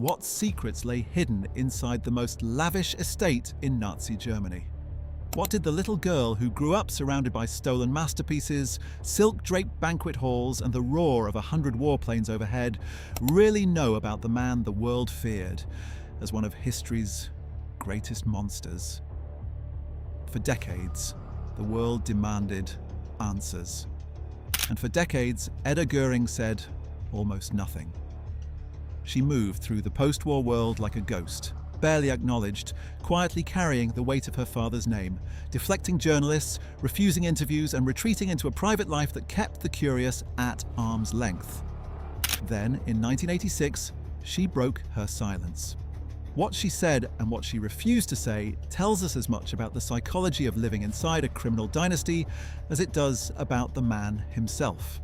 what secrets lay hidden inside the most lavish estate in Nazi Germany? What did the little girl who grew up surrounded by stolen masterpieces, silk-draped banquet halls, and the roar of 100 warplanes overhead really know about the man the world feared as one of history's greatest monsters? For decades, the world demanded answers. And for decades, Edda Göring said almost nothing. She moved through the post-war world like a ghost, barely acknowledged, quietly carrying the weight of her father's name, deflecting journalists, refusing interviews, and retreating into a private life that kept the curious at arm's length. Then, in 1986, she broke her silence. What she said and what she refused to say tells us as much about the psychology of living inside a criminal dynasty as it does about the man himself.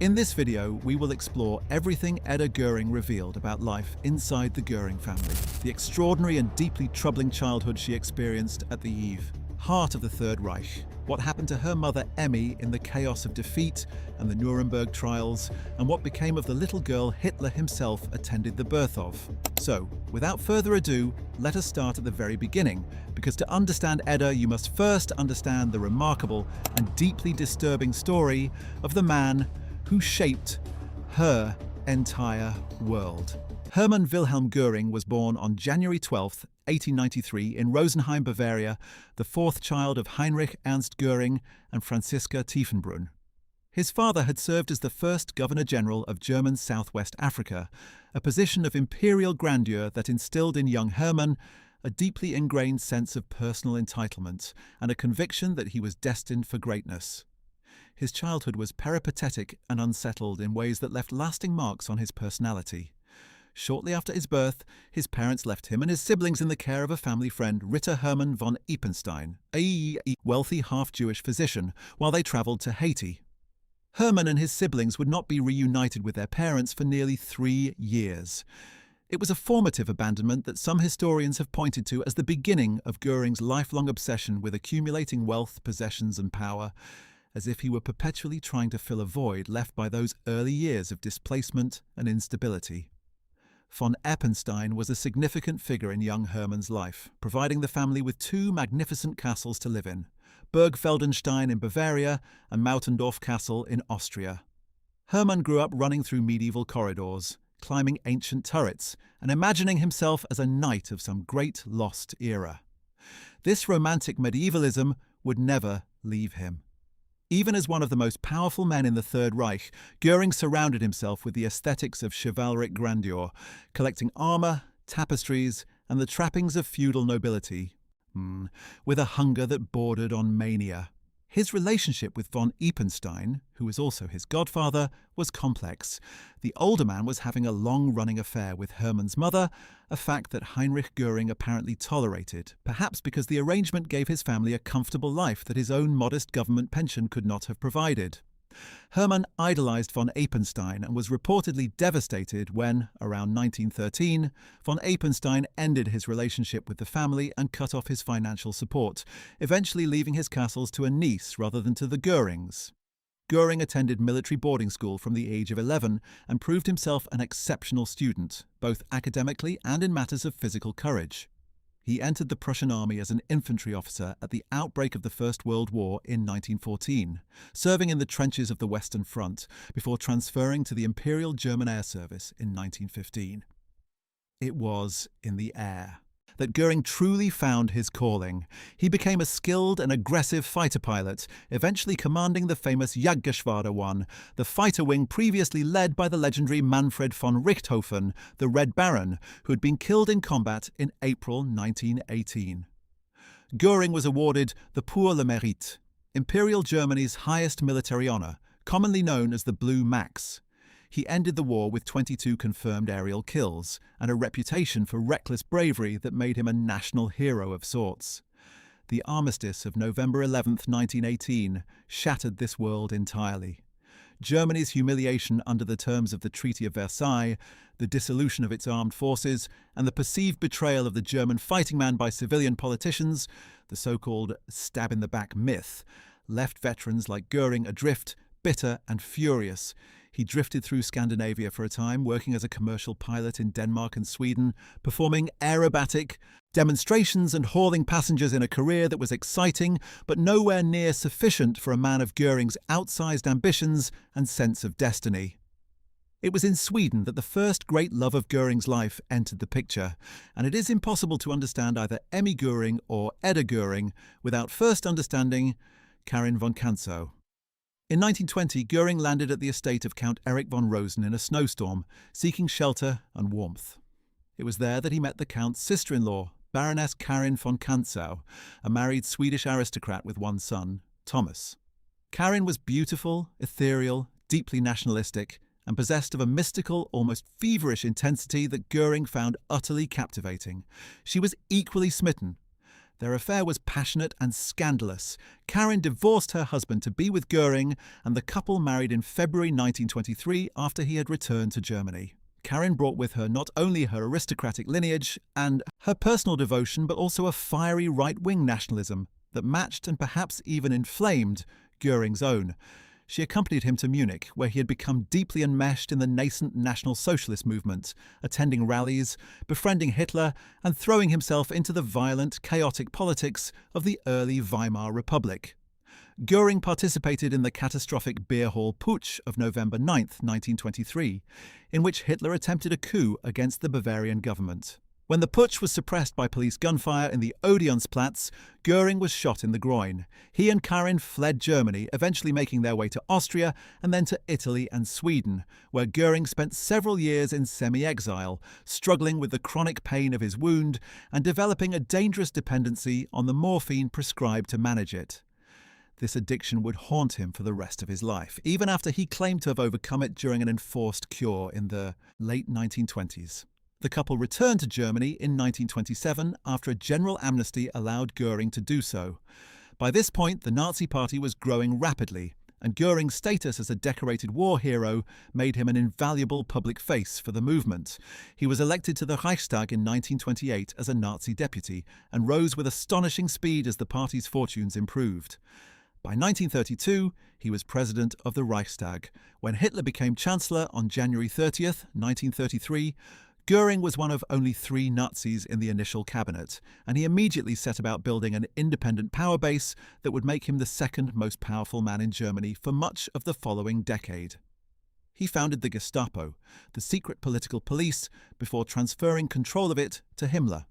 In this video, we will explore everything Edda Göring revealed about life inside the Göring family, the extraordinary and deeply troubling childhood she experienced at the heart of the Third Reich, what happened to her mother Emmy in the chaos of defeat and the Nuremberg trials, and what became of the little girl Hitler himself attended the birth of. So, without further ado, let us start at the very beginning, because to understand Edda, you must first understand the remarkable and deeply disturbing story of the man who shaped her entire world. Hermann Wilhelm Göring was born on January 12, 1893 in Rosenheim, Bavaria, the fourth child of Heinrich Ernst Göring and Franziska Tiefenbrunn. His father had served as the first Governor-General of German Southwest Africa, a position of imperial grandeur that instilled in young Hermann a deeply ingrained sense of personal entitlement and a conviction that he was destined for greatness. His childhood was peripatetic and unsettled in ways that left lasting marks on his personality. Shortly after his birth, his parents left him and his siblings in the care of a family friend, Ritter Hermann von Eppenstein, a wealthy half-Jewish physician, while they travelled to Haiti. Hermann and his siblings would not be reunited with their parents for nearly 3 years. It was a formative abandonment that some historians have pointed to as the beginning of Göring's lifelong obsession with accumulating wealth, possessions and power, as if he were perpetually trying to fill a void left by those early years of displacement and instability. Von Eppenstein was a significant figure in young Hermann's life, providing the family with 2 magnificent castles to live in, Burgfeldenstein in Bavaria and Mautendorf Castle in Austria. Hermann grew up running through medieval corridors, climbing ancient turrets, and imagining himself as a knight of some great lost era. This romantic medievalism would never leave him. Even as one of the most powerful men in the Third Reich, Göring surrounded himself with the aesthetics of chivalric grandeur, collecting armour, tapestries, and the trappings of feudal nobility, with a hunger that bordered on mania. His relationship with von Eppenstein, who was also his godfather, was complex. The older man was having a long-running affair with Hermann's mother, a fact that Heinrich Göring apparently tolerated, perhaps because the arrangement gave his family a comfortable life that his own modest government pension could not have provided. Hermann idolized von Eppenstein and was reportedly devastated when, around 1913, von Eppenstein ended his relationship with the family and cut off his financial support, eventually leaving his castles to a niece rather than to the Görings. Göring attended military boarding school from the age of 11 and proved himself an exceptional student, both academically and in matters of physical courage. He entered the Prussian army as an infantry officer at the outbreak of the First World War in 1914, serving in the trenches of the Western Front before transferring to the Imperial German Air Service in 1915. It was in the air that Göring truly found his calling. He became a skilled and aggressive fighter pilot, eventually commanding the famous Jagdgeschwader 1, the fighter wing previously led by the legendary Manfred von Richthofen, the Red Baron, who had been killed in combat in April 1918. Göring was awarded the Pour le Mérite, Imperial Germany's highest military honour, commonly known as the Blue Max. He ended the war with 22 confirmed aerial kills and a reputation for reckless bravery that made him a national hero of sorts. The armistice of November 11, 1918, shattered this world entirely. Germany's humiliation under the terms of the Treaty of Versailles, the dissolution of its armed forces, and the perceived betrayal of the German fighting man by civilian politicians, the so-called stab-in-the-back myth, left veterans like Göring adrift, bitter and furious. He drifted through Scandinavia for a time, working as a commercial pilot in Denmark and Sweden, performing aerobatic demonstrations and hauling passengers in a career that was exciting, but nowhere near sufficient for a man of Göring's outsized ambitions and sense of destiny. It was in Sweden that the first great love of Göring's life entered the picture, and it is impossible to understand either Emmy Göring or Edda Göring without first understanding Karin von Kantzow. In 1920, Göring landed at the estate of Count Erich von Rosen in a snowstorm, seeking shelter and warmth. It was there that he met the Count's sister-in-law, Baroness Karin von Kantzow, a married Swedish aristocrat with one son, Thomas. Karin was beautiful, ethereal, deeply nationalistic, and possessed of a mystical, almost feverish intensity that Göring found utterly captivating. She was equally smitten. Their affair was passionate and scandalous. Karin divorced her husband to be with Göring, and the couple married in February 1923 after he had returned to Germany. Karin brought with her not only her aristocratic lineage and her personal devotion, but also a fiery right-wing nationalism that matched and perhaps even inflamed Göring's own. She accompanied him to Munich, where he had become deeply enmeshed in the nascent National Socialist movement, attending rallies, befriending Hitler, and throwing himself into the violent, chaotic politics of the early Weimar Republic. Göring participated in the catastrophic beer hall putsch of November 9, 1923, in which Hitler attempted a coup against the Bavarian government. When the putsch was suppressed by police gunfire in the Odeonsplatz, Göring was shot in the groin. He and Karin fled Germany, eventually making their way to Austria and then to Italy and Sweden, where Göring spent several years in semi-exile, struggling with the chronic pain of his wound and developing a dangerous dependency on the morphine prescribed to manage it. This addiction would haunt him for the rest of his life, even after he claimed to have overcome it during an enforced cure in the late 1920s. The couple returned to Germany in 1927 after a general amnesty allowed Göring to do so. By this point, the Nazi Party was growing rapidly, and Göring's status as a decorated war hero made him an invaluable public face for the movement. He was elected to the Reichstag in 1928 as a Nazi deputy and rose with astonishing speed as the party's fortunes improved. By 1932, he was president of the Reichstag. When Hitler became chancellor on January 30, 1933, Göring was one of only 3 Nazis in the initial cabinet, and he immediately set about building an independent power base that would make him the second most powerful man in Germany for much of the following decade. He founded the Gestapo, the secret political police, before transferring control of it to Himmler.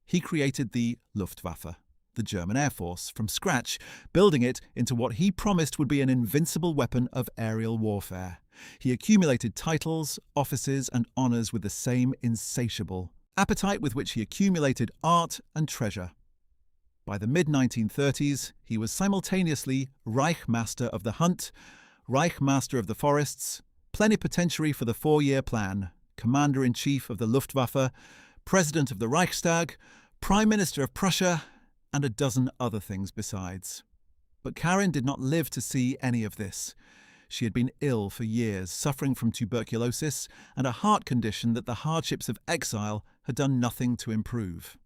He created the Luftwaffe, the German Air Force, from scratch, building it into what he promised would be an invincible weapon of aerial warfare. He accumulated titles, offices, and honours with the same insatiable appetite with which he accumulated art and treasure. By the mid-1930s, he was simultaneously Reichsmaster of the Hunt, Reichsmaster of the Forests, plenipotentiary for the 4-year plan, Commander-in-Chief of the Luftwaffe, President of the Reichstag, Prime Minister of Prussia, and a dozen other things besides. But Karin did not live to see any of this. She had been ill for years, suffering from tuberculosis and a heart condition that the hardships of exile had done nothing to improve.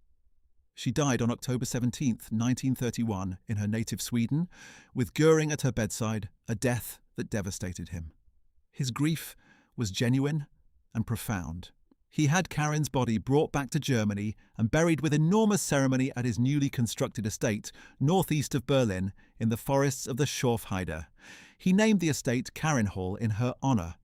She died on October 17, 1931, in her native Sweden, with Göring at her bedside, a death that devastated him. His grief was genuine and profound. He had Karin's body brought back to Germany and buried with enormous ceremony at his newly constructed estate, northeast of Berlin, in the forests of the Schorfheide. He named the estate Karin Hall in her honour.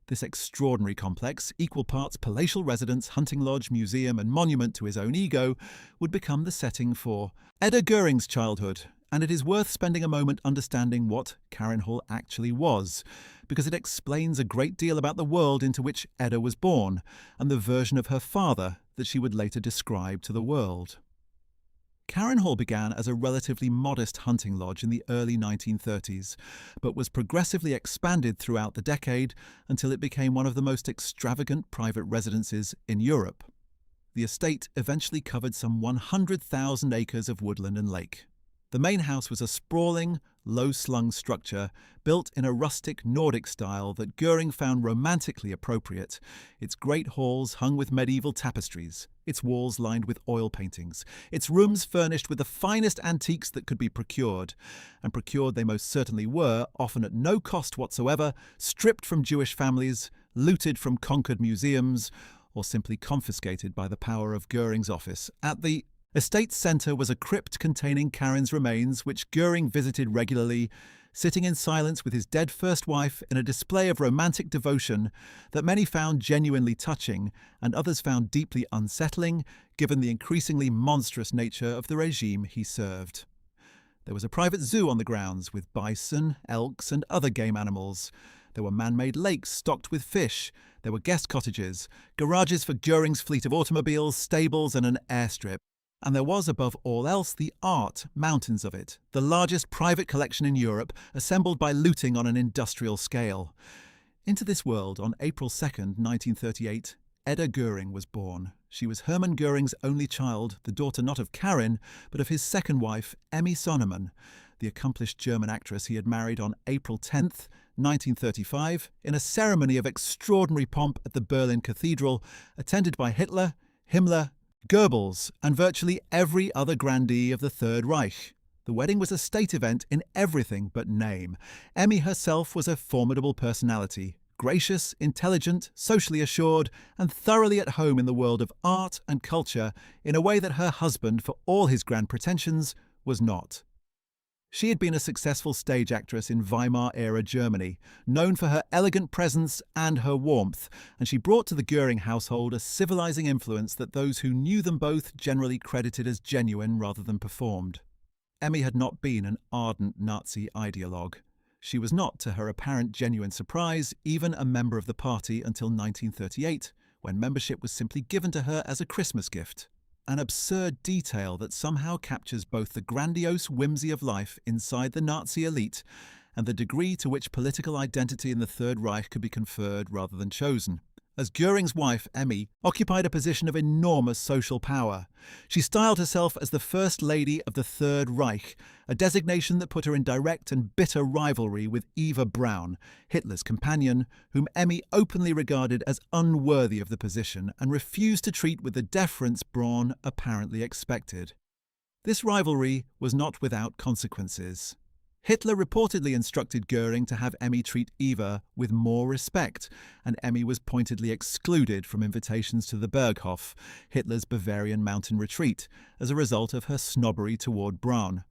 This extraordinary complex, equal parts palatial residence, hunting lodge, museum and monument to his own ego, would become the setting for Edda Göring's childhood, and it is worth spending a moment understanding what Karin Hall actually was, because it explains a great deal about the world into which Edda was born, and the version of her father that she would later describe to the world. Karin Hall began as a relatively modest hunting lodge in the early 1930s, but was progressively expanded throughout the decade until it became one of the most extravagant private residences in Europe. The estate eventually covered some 100,000 acres of woodland and lake. The main house was a sprawling, low-slung structure built in a rustic Nordic style that Göring found romantically appropriate, its great halls hung with medieval tapestries, its walls lined with oil paintings, its rooms furnished with the finest antiques that could be procured. And procured they most certainly were, often at no cost whatsoever, stripped from Jewish families, looted from conquered museums, or simply confiscated by the power of Göring's office. At the estate's centre was a crypt containing Karin's remains, which Göring visited regularly, sitting in silence with his dead first wife in a display of romantic devotion that many found genuinely touching and others found deeply unsettling, given the increasingly monstrous nature of the regime he served. There was a private zoo on the grounds with bison, elks, and other game animals. There were man-made lakes stocked with fish. There were guest cottages, garages for Göring's fleet of automobiles, stables, and an airstrip. And there was, above all else, the art, mountains of it, the largest private collection in Europe, assembled by looting on an industrial scale. Into this world, on April 2nd, 1938, Edda Göring was born. She was Hermann Göring's only child, the daughter not of Karin, but of his second wife, Emmy Sonnemann, the accomplished German actress he had married on April 10th, 1935, in a ceremony of extraordinary pomp at the Berlin Cathedral, attended by Hitler, Himmler, Goebbels, and virtually every other grandee of the Third Reich. The wedding was a state event in everything but name. Emmy herself was a formidable personality, gracious, intelligent, socially assured, and thoroughly at home in the world of art and culture in a way that her husband, for all his grand pretensions, was not. She had been a successful stage actress in Weimar-era Germany, known for her elegant presence and her warmth, and she brought to the Göring household a civilizing influence that those who knew them both generally credited as genuine rather than performed. Emmy had not been an ardent Nazi ideologue. She was not, to her apparent genuine surprise, even a member of the party until 1938, when membership was simply given to her as a Christmas gift. An absurd detail that somehow captures both the grandiose whimsy of life inside the Nazi elite and the degree to which political identity in the Third Reich could be conferred rather than chosen. As Göring's wife, Emmy, occupied a position of enormous social power. She styled herself as the First Lady of the Third Reich, a designation that put her in direct and bitter rivalry with Eva Braun, Hitler's companion, whom Emmy openly regarded as unworthy of the position and refused to treat with the deference Braun apparently expected. This rivalry was not without consequences. Hitler reportedly instructed Göring to have Emmy treat Eva with more respect, and Emmy was pointedly excluded from invitations to the Berghof, Hitler's Bavarian mountain retreat, as a result of her snobbery toward Braun.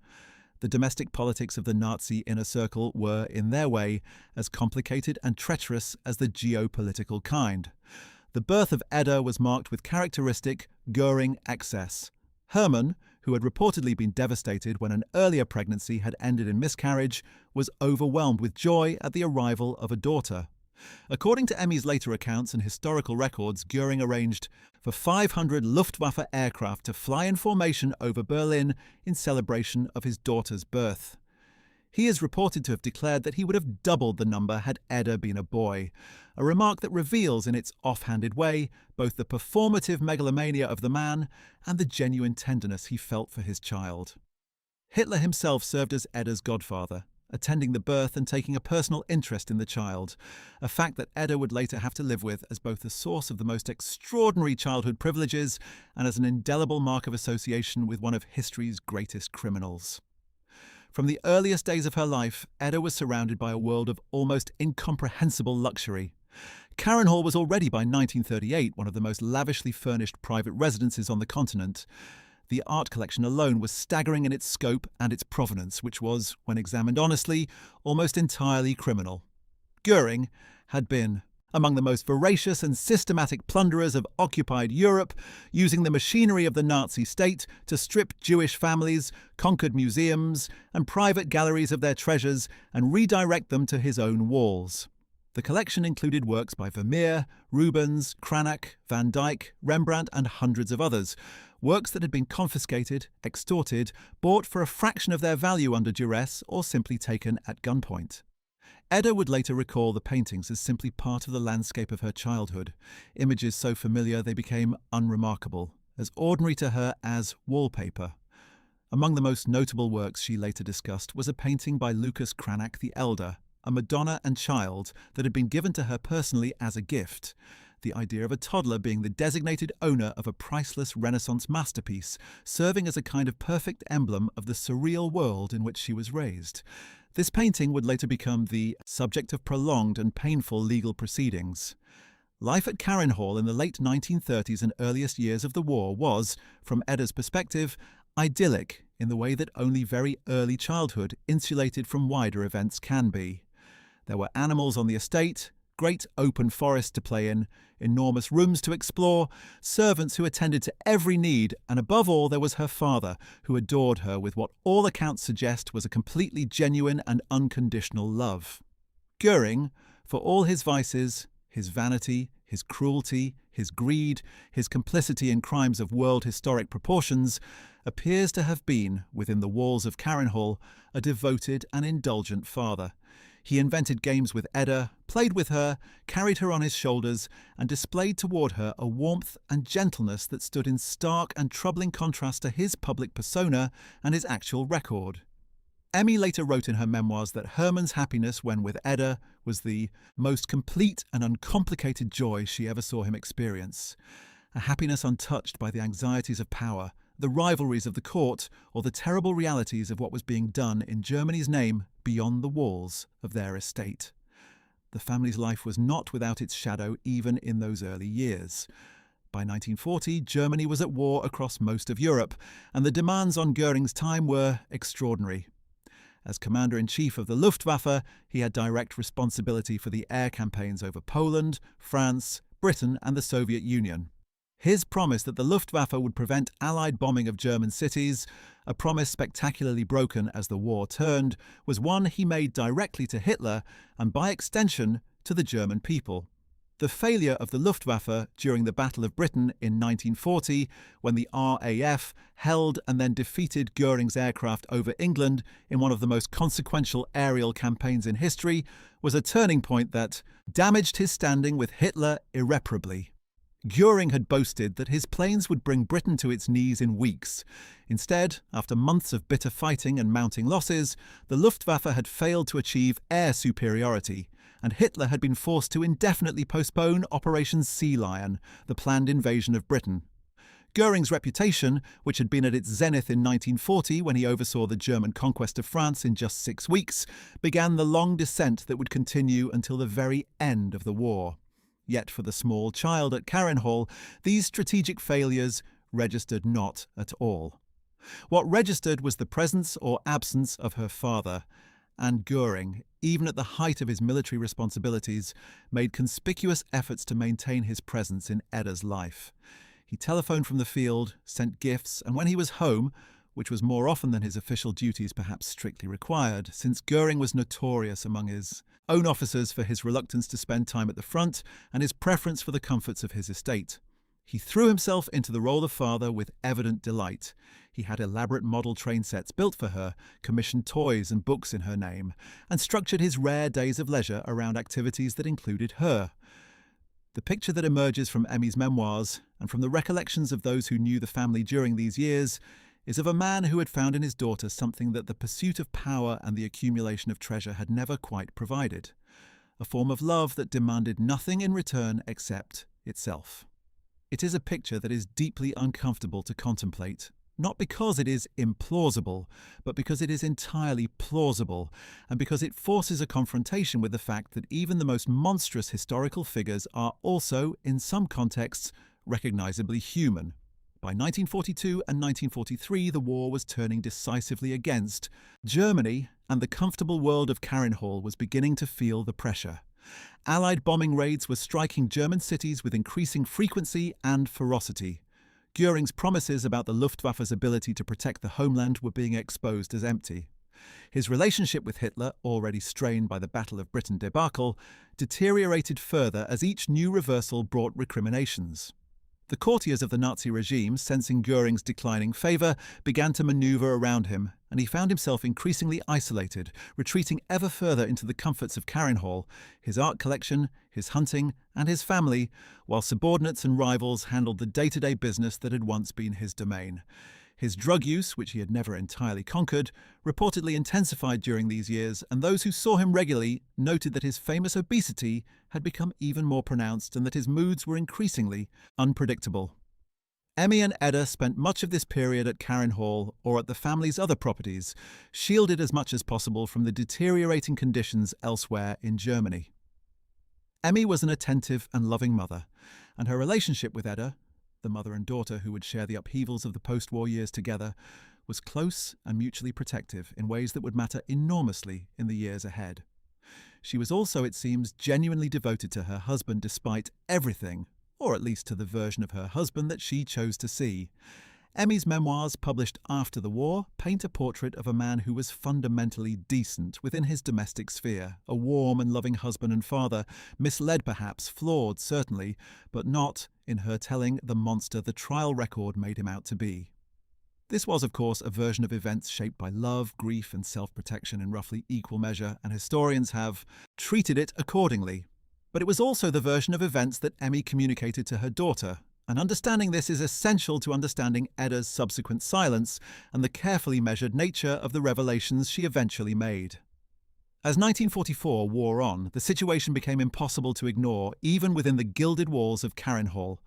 The domestic politics of the Nazi inner circle were, in their way, as complicated and treacherous as the geopolitical kind. The birth of Edda was marked with characteristic Göring excess. Hermann, who had reportedly been devastated when an earlier pregnancy had ended in miscarriage, was overwhelmed with joy at the arrival of a daughter. According to Emmy's later accounts and historical records, Göring arranged for 500 Luftwaffe aircraft to fly in formation over Berlin in celebration of his daughter's birth. He is reported to have declared that he would have doubled the number had Edda been a boy, a remark that reveals in its offhanded way both the performative megalomania of the man and the genuine tenderness he felt for his child. Hitler himself served as Edda's godfather, attending the birth and taking a personal interest in the child, a fact that Edda would later have to live with as both the source of the most extraordinary childhood privileges and as an indelible mark of association with one of history's greatest criminals. From the earliest days of her life, Edda was surrounded by a world of almost incomprehensible luxury. Harrenhal was already by 1938 one of the most lavishly furnished private residences on the continent. The art collection alone was staggering in its scope and its provenance, which was, when examined honestly, almost entirely criminal. Göring had been among the most voracious and systematic plunderers of occupied Europe, using the machinery of the Nazi state to strip Jewish families, conquered museums, and private galleries of their treasures and redirect them to his own walls. The collection included works by Vermeer, Rubens, Cranach, Van Dyck, Rembrandt, and hundreds of others, works that had been confiscated, extorted, bought for a fraction of their value under duress, or simply taken at gunpoint. Edda would later recall the paintings as simply part of the landscape of her childhood, images so familiar they became unremarkable, as ordinary to her as wallpaper. Among the most notable works she later discussed was a painting by Lucas Cranach the Elder, a Madonna and Child that had been given to her personally as a gift. The idea of a toddler being the designated owner of a priceless Renaissance masterpiece, serving as a kind of perfect emblem of the surreal world in which she was raised. This painting would later become the subject of prolonged and painful legal proceedings. Life at Carrinhall in the late 1930s and earliest years of the war was, from Edda's perspective, idyllic in the way that only very early childhood, insulated from wider events, can be. There were animals on the estate, great open forest to play in, enormous rooms to explore, servants who attended to every need, and above all there was her father, who adored her with what all accounts suggest was a completely genuine and unconditional love. Göring, for all his vices, his vanity, his cruelty, his greed, his complicity in crimes of world-historic proportions, appears to have been, within the walls of Carrinhall, a devoted and indulgent father. He invented games with Edda, played with her, carried her on his shoulders, and displayed toward her a warmth and gentleness that stood in stark and troubling contrast to his public persona and his actual record. Emmy later wrote in her memoirs that Hermann's happiness when with Edda was the most complete and uncomplicated joy she ever saw him experience, a happiness untouched by the anxieties of power, the rivalries of the court, or the terrible realities of what was being done in Germany's name beyond the walls of their estate. The family's life was not without its shadow even in those early years. By 1940, Germany was at war across most of Europe, and the demands on Göring's time were extraordinary. As Commander-in-Chief of the Luftwaffe, he had direct responsibility for the air campaigns over Poland, France, Britain and the Soviet Union. His promise that the Luftwaffe would prevent Allied bombing of German cities, a promise spectacularly broken as the war turned, was one he made directly to Hitler and by extension to the German people. The failure of the Luftwaffe during the Battle of Britain in 1940, when the RAF held and then defeated Göring's aircraft over England in one of the most consequential aerial campaigns in history, was a turning point that damaged his standing with Hitler irreparably. Göring had boasted that his planes would bring Britain to its knees in weeks. Instead, after months of bitter fighting and mounting losses, the Luftwaffe had failed to achieve air superiority, and Hitler had been forced to indefinitely postpone Operation Sea Lion, the planned invasion of Britain. Göring's reputation, which had been at its zenith in 1940 when he oversaw the German conquest of France in just 6 weeks, began the long descent that would continue until the very end of the war. Yet for the small child at Carrinhall, these strategic failures registered not at all. What registered was the presence or absence of her father, and Göring, even at the height of his military responsibilities, made conspicuous efforts to maintain his presence in Edda's life. He telephoned from the field, sent gifts, and when he was home, which was more often than his official duties perhaps strictly required, since Göring was notorious among his own officers for his reluctance to spend time at the front and his preference for the comforts of his estate. He threw himself into the role of father with evident delight. He had elaborate model train sets built for her, commissioned toys and books in her name, and structured his rare days of leisure around activities that included her. The picture that emerges from Emmy's memoirs, and from the recollections of those who knew the family during these years, is of a man who had found in his daughter something that the pursuit of power and the accumulation of treasure had never quite provided, a form of love that demanded nothing in return except itself. It is a picture that is deeply uncomfortable to contemplate, not because it is implausible, but because it is entirely plausible, and because it forces a confrontation with the fact that even the most monstrous historical figures are also, in some contexts, recognizably human. By 1942 and 1943, the war was turning decisively against Germany, and the comfortable world of Carrinhall was beginning to feel the pressure. Allied bombing raids were striking German cities with increasing frequency and ferocity. Göring's promises about the Luftwaffe's ability to protect the homeland were being exposed as empty. His relationship with Hitler, already strained by the Battle of Britain debacle, deteriorated further as each new reversal brought recriminations. The courtiers of the Nazi regime, sensing Göring's declining favour, began to manoeuvre around him, and he found himself increasingly isolated, retreating ever further into the comforts of Carrinhall, his art collection, his hunting, and his family, while subordinates and rivals handled the day-to-day business that had once been his domain. His drug use, which he had never entirely conquered, reportedly intensified during these years, and those who saw him regularly noted that his famous obesity had become even more pronounced and that his moods were increasingly unpredictable. Emmy and Edda spent much of this period at Karen Hall or at the family's other properties, shielded as much as possible from the deteriorating conditions elsewhere in Germany. Emmy was an attentive and loving mother, and her relationship with Edda, the mother and daughter who would share the upheavals of the post-war years together, was close and mutually protective in ways that would matter enormously in the years ahead. She was also, it seems, genuinely devoted to her husband despite everything, or at least to the version of her husband that she chose to see. Emmy's memoirs, published after the war, paint a portrait of a man who was fundamentally decent within his domestic sphere, a warm and loving husband and father, misled perhaps, flawed certainly, but not, in her telling, the monster the trial record made him out to be. This was, of course, a version of events shaped by love, grief and self-protection in roughly equal measure, and historians have treated it accordingly. But it was also the version of events that Emmy communicated to her daughter, and understanding this is essential to understanding Edda's subsequent silence and the carefully measured nature of the revelations she eventually made. As 1944 wore on, the situation became impossible to ignore even within the gilded walls of Karen Hall.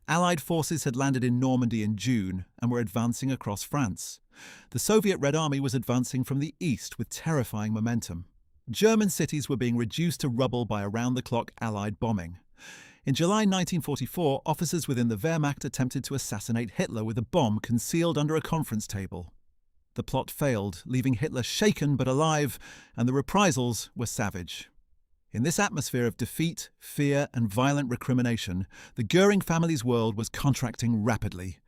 Allied forces had landed in Normandy in June and were advancing across France. The Soviet Red Army was advancing from the east with terrifying momentum. German cities were being reduced to rubble by around-the-clock Allied bombing. In July 1944, officers within the Wehrmacht attempted to assassinate Hitler with a bomb concealed under a conference table. The plot failed, leaving Hitler shaken but alive, and the reprisals were savage. In this atmosphere of defeat, fear, and violent recrimination, the Göring family's world was contracting rapidly.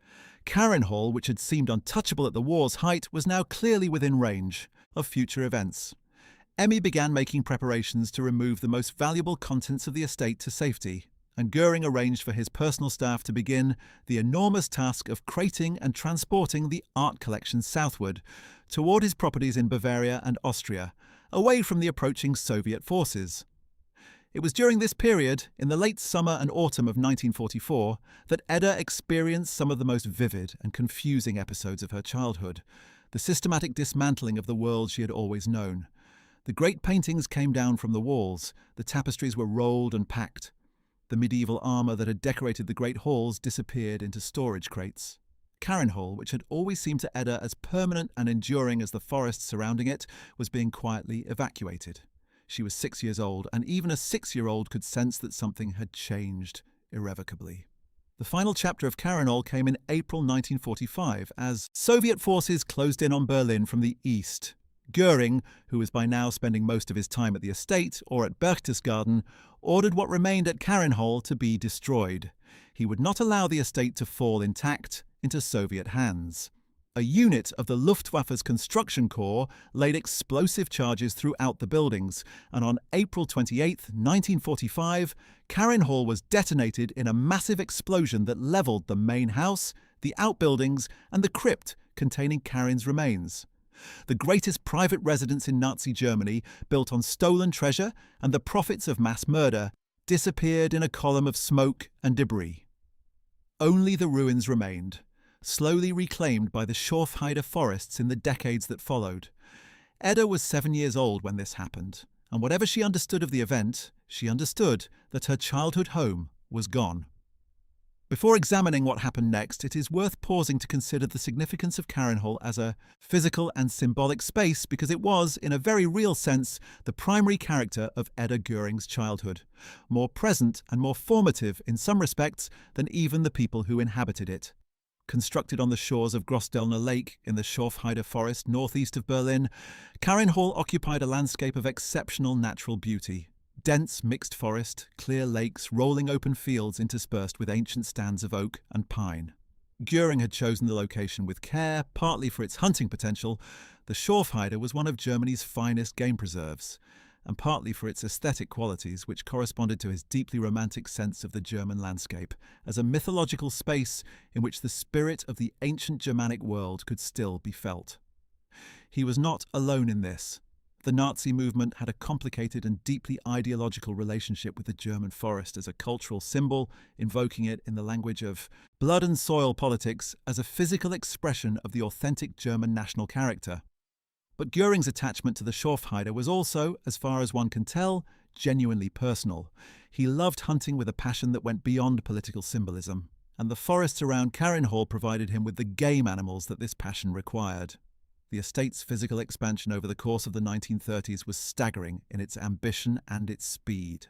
Karen Hall, which had seemed untouchable at the war's height, was now clearly within range of future events. Emmy began making preparations to remove the most valuable contents of the estate to safety, and Göring arranged for his personal staff to begin the enormous task of crating and transporting the art collection southward, toward his properties in Bavaria and Austria, away from the approaching Soviet forces. It was during this period, in the late summer and autumn of 1944, that Edda experienced some of the most vivid and confusing episodes of her childhood, the systematic dismantling of the world she had always known. The great paintings came down from the walls, the tapestries were rolled and packed. The medieval armour that had decorated the great halls disappeared into storage crates. Karen Hall, which had always seemed to Edda as permanent and enduring as the forests surrounding it, was being quietly evacuated. She was 6 years old, and even a 6-year-old could sense that something had changed irrevocably. The final chapter of Karen Hall came in April 1945, as Soviet forces closed in on Berlin from the east. Göring, who was by now spending most of his time at the estate or at Berchtesgaden, ordered what remained at Karen Hall to be destroyed. He would not allow the estate to fall intact into Soviet hands. A unit of the Luftwaffe's construction corps laid explosive charges throughout the buildings, and on April 28, 1945, Karen Hall was detonated in a massive explosion that levelled the main house, the outbuildings, and the crypt containing Karen's remains. The greatest private residence in Nazi Germany, built on stolen treasure and the profits of mass murder, disappeared in a column of smoke and debris. Only the ruins remained, slowly reclaimed by the Schorfheide forests in the decades that followed. Edda was 7 years old when this happened, and whatever she understood of the event, she understood that her childhood home was gone. Before examining what happened next, it is worth pausing to consider the significance of Karen Hall as a physical and symbolic space, because it was, in a very real sense, the primary character of Edda Göring's childhood, more present and more formative in some respects than even the people who inhabited it. Constructed on the shores of Grossdelner Lake in the Schorfheide forest northeast of Berlin, Karen Hall occupied a landscape of exceptional natural beauty. Dense mixed forest, clear lakes, rolling open fields interspersed with ancient stands of oak and pine. Göring had chosen the location with care, partly for its hunting potential. The Schorfheide was one of Germany's finest game preserves, and partly for its aesthetic qualities, which corresponded to his deeply romantic sense of the German landscape, as a mythological space in which the spirit of the ancient Germanic world could still be felt. He was not alone in this. The Nazi movement had a complicated and deeply ideological relationship with the German forest as a cultural symbol, invoking it in the language of blood and soil politics as a physical expression of the authentic German national character. But Göring's attachment to the Schorfheide was also, as far as one can tell, genuinely personal. He loved hunting with a passion that went beyond political symbolism, and the forests around Karinhall provided him with the game animals that this passion required. The estate's physical expansion over the course of the 1930s was staggering in its ambition and its speed.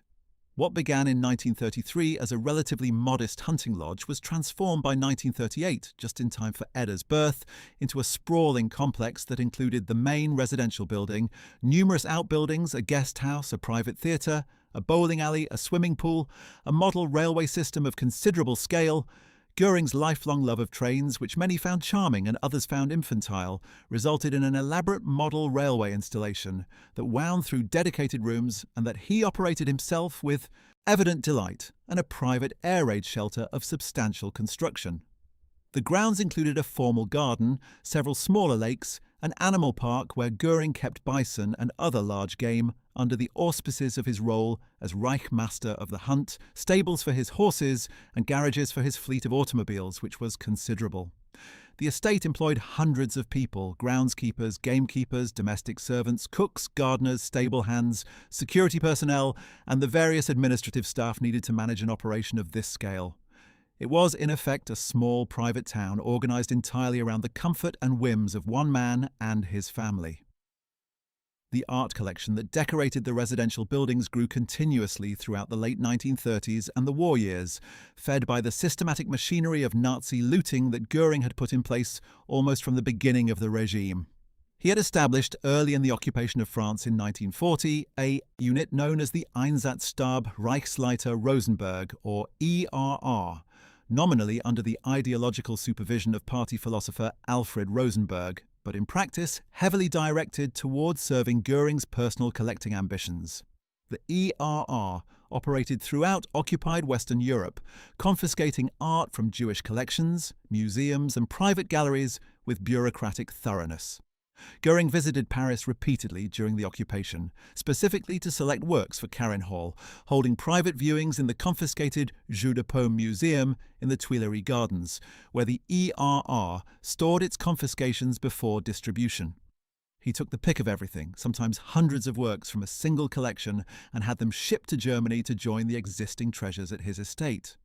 What began in 1933 as a relatively modest hunting lodge was transformed by 1938, just in time for Edda's birth, into a sprawling complex that included the main residential building, numerous outbuildings, a guest house, a private theatre, a bowling alley, a swimming pool, a model railway system of considerable scale. Göring's lifelong love of trains, which many found charming and others found infantile, resulted in an elaborate model railway installation that wound through dedicated rooms and that he operated himself with evident delight, and a private air raid shelter of substantial construction. The grounds included a formal garden, several smaller lakes, an animal park where Göring kept bison and other large game under the auspices of his role as Reichmaster of the hunt, stables for his horses, and garages for his fleet of automobiles, which was considerable. The estate employed hundreds of people: groundskeepers, gamekeepers, domestic servants, cooks, gardeners, stable hands, security personnel, and the various administrative staff needed to manage an operation of this scale. It was, in effect, a small private town organised entirely around the comfort and whims of one man and his family. The art collection that decorated the residential buildings grew continuously throughout the late 1930s and the war years, fed by the systematic machinery of Nazi looting that Göring had put in place almost from the beginning of the regime. He had established, early in the occupation of France in 1940, a unit known as the Einsatzstab Reichsleiter Rosenberg, or ERR, nominally under the ideological supervision of party philosopher Alfred Rosenberg, but in practice heavily directed towards serving Göring's personal collecting ambitions. The ERR operated throughout occupied Western Europe, confiscating art from Jewish collections, museums, and private galleries with bureaucratic thoroughness. Göring visited Paris repeatedly during the occupation, specifically to select works for Karinhall, holding private viewings in the confiscated Jeu de Paume Museum in the Tuileries Gardens, where the ERR stored its confiscations before distribution. He took the pick of everything, sometimes hundreds of works from a single collection, and had them shipped to Germany to join the existing treasures at his estate.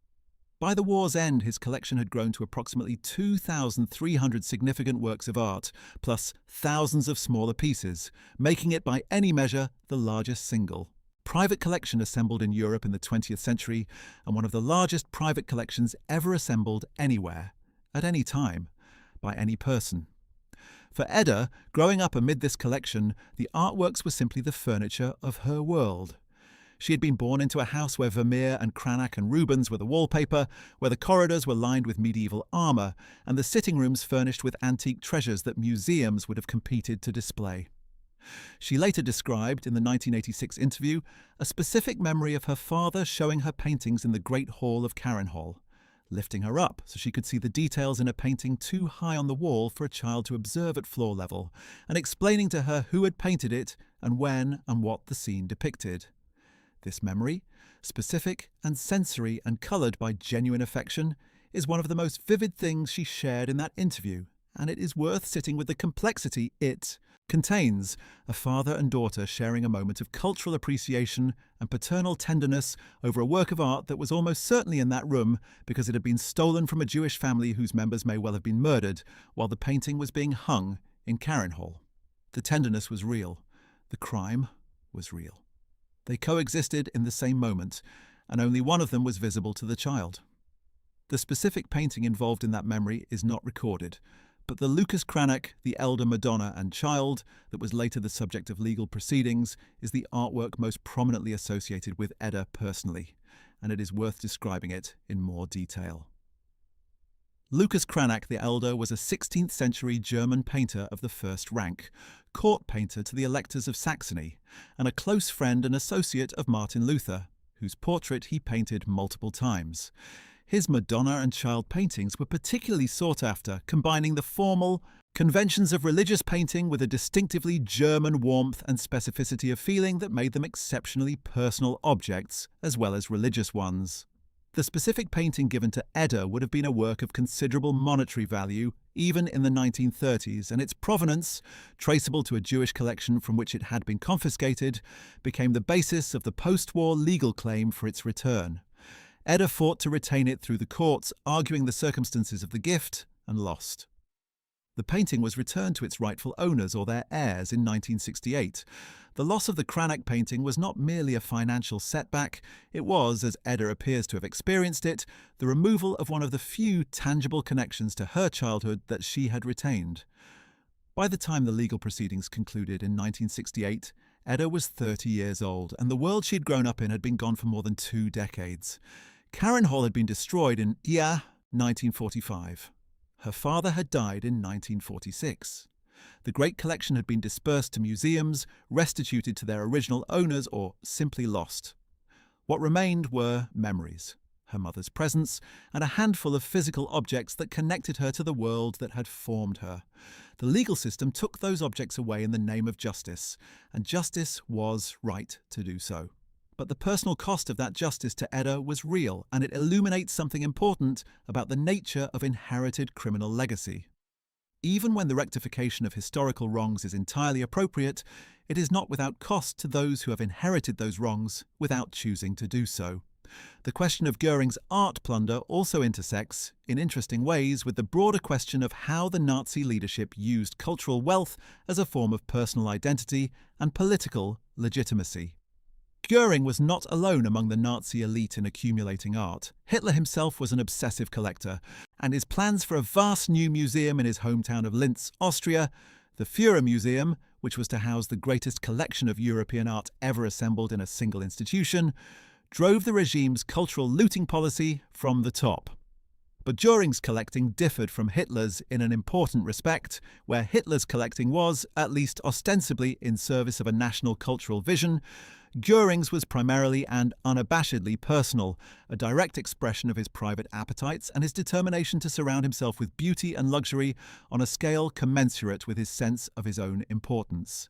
By the war's end, his collection had grown to approximately 2,300 significant works of art, plus thousands of smaller pieces, making it by any measure the largest single private collection assembled in Europe in the 20th century, and one of the largest private collections ever assembled anywhere, at any time, by any person. For Edda, growing up amid this collection, the artworks were simply the furniture of her world. She had been born into a house where Vermeer and Cranach and Rubens were the wallpaper, where the corridors were lined with medieval armour, and the sitting rooms furnished with antique treasures that museums would have competed to display. She later described, in the 1986 interview, a specific memory of her father showing her paintings in the Great Hall of Karinhall, lifting her up so she could see the details in a painting too high on the wall for a child to observe at floor level, and explaining to her who had painted it and when and what the scene depicted. This memory, specific and sensory and coloured by genuine affection, is one of the most vivid things she shared in that interview, and it is worth sitting with the complexity it contains: a father and daughter sharing a moment of cultural appreciation and paternal tenderness over a work of art that was almost certainly in that room because it had been stolen from a Jewish family whose members may well have been murdered while the painting was being hung in Karinhall. The tenderness was real. The crime was real. They coexisted in the same moment, and only one of them was visible to the child. The specific painting involved in that memory is not recorded, but the Lucas Cranach, The Elder Madonna and Child, that was later the subject of legal proceedings, is the artwork most prominently associated with Edda personally, and it is worth describing it in more detail. Lucas Cranach the Elder was a 16th century German painter of the first rank, court painter to the electors of Saxony, and a close friend and associate of Martin Luther, whose portrait he painted multiple times. His Madonna and Child paintings were particularly sought after, combining the formal, Conventions of religious painting with a distinctively German warmth and specificity of feeling that made them exceptionally personal objects, as well as religious ones. The specific painting given to Edda would have been a work of considerable monetary value, even in the 1930s, and its provenance, traceable to a Jewish collection from which it had been confiscated, became the basis of the post-war legal claim for its return. Edda fought to retain it through the courts, arguing the circumstances of the gift, and lost. The painting was returned to its rightful owners or their heirs in 1968. The loss of the Cranach painting was not merely a financial setback, it was, as Edda appears to have experienced it, the removal of one of the few tangible connections to her childhood that she had retained. By the time the legal proceedings concluded in 1968, Edda was 30 years old, and the world she'd grown up in had been gone for more than 2 decades. Karen Hall had been destroyed in 1945. Her father had died in 1946. The great collection had been dispersed to museums, restituted to their original owners, or simply lost. What remained were memories, her mother's presence, and a handful of physical objects that connected her to the world that had formed her. The legal system took those objects away in the name of justice, and justice was right to do so. But the personal cost of that justice to Edda was real, and it illuminates something important about the nature of inherited criminal legacy. Even when the rectification of historical wrongs is entirely appropriate, it is not without cost to those who have inherited those wrongs without choosing to do so. The question of Göring's art plunder also intersects, in interesting ways, with the broader question of how the Nazi leadership used cultural wealth as a form of personal identity and political legitimacy. Göring was not alone among the Nazi elite in accumulating art. Hitler himself was an obsessive collector, and his plans for a vast new museum in his hometown of Linz, Austria, the Führer Museum, which was to house the greatest collection of European art ever assembled in a single institution, drove the regime's cultural looting policy from the top. But Göring's collecting differed from Hitler's in an important respect, where Hitler's collecting was, at least ostensibly, in service of a national cultural vision. Göring's was primarily and unabashedly personal, a direct expression of his private appetites and his determination to surround himself with beauty and luxury on a scale commensurate with his sense of his own importance.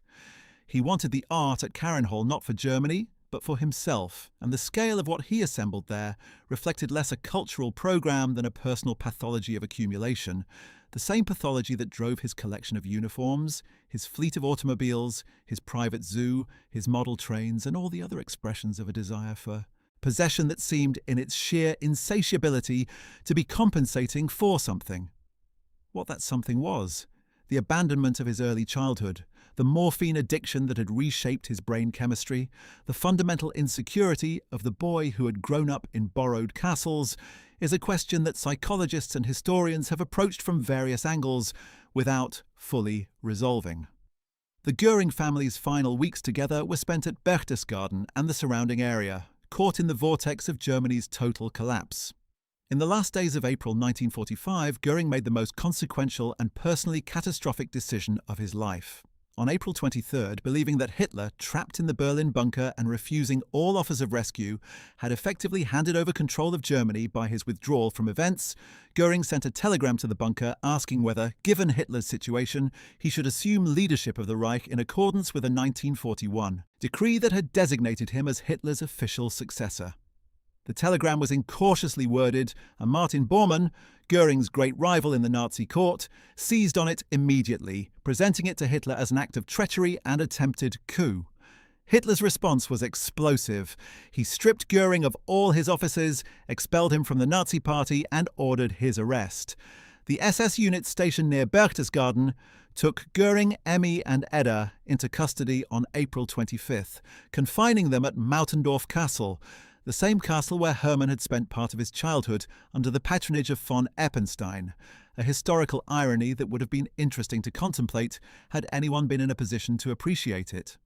He wanted the art at Karen Hall not for Germany, but for himself, and the scale of what he assembled there reflected less a cultural program than a personal pathology of accumulation, the same pathology that drove his collection of uniforms, his fleet of automobiles, his private zoo, his model trains, and all the other expressions of a desire for possession that seemed, in its sheer insatiability, to be compensating for something. What that something was: the abandonment of his early childhood, the morphine addiction that had reshaped his brain chemistry, the fundamental insecurity of the boy who had grown up in borrowed castles, is a question that psychologists and historians have approached from various angles without fully resolving. The Göring family's final weeks together were spent at Berchtesgaden and the surrounding area, caught in the vortex of Germany's total collapse. In the last days of April 1945, Göring made the most consequential and personally catastrophic decision of his life. On April 23rd, believing that Hitler, trapped in the Berlin bunker and refusing all offers of rescue, had effectively handed over control of Germany by his withdrawal from events, Göring sent a telegram to the bunker asking whether, given Hitler's situation, he should assume leadership of the Reich in accordance with a 1941 decree that had designated him as Hitler's official successor. The telegram was incautiously worded, and Martin Bormann, Göring's great rival in the Nazi court, seized on it immediately, presenting it to Hitler as an act of treachery and attempted coup. Hitler's response was explosive. He stripped Göring of all his offices, expelled him from the Nazi Party, and ordered his arrest. The SS unit stationed near Berchtesgaden took Göring, Emmy, and Edda into custody on April 25th, confining them at Mautendorf Castle, the same castle where Hermann had spent part of his childhood under the patronage of von Eppenstein, a historical irony that would have been interesting to contemplate had anyone been in a position to appreciate it.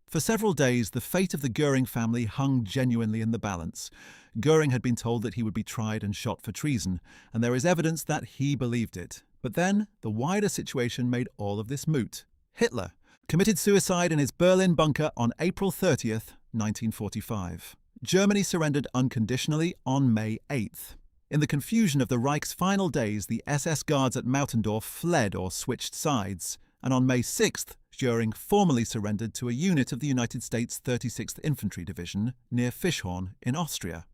For several days, the fate of the Göring family hung genuinely in the balance. Göring had been told that he would be tried and shot for treason, and there is evidence that he believed it. But then, the wider situation made all of this moot. Hitler committed suicide in his Berlin bunker on April 30th, 1945. Germany surrendered unconditionally on May 8th. In the confusion of the Reich's final days, the SS guards at Mautendorf fled or switched sides, and on May 6th, Göring formally surrendered to a unit of the United States 36th Infantry Division near Fischhorn in Austria.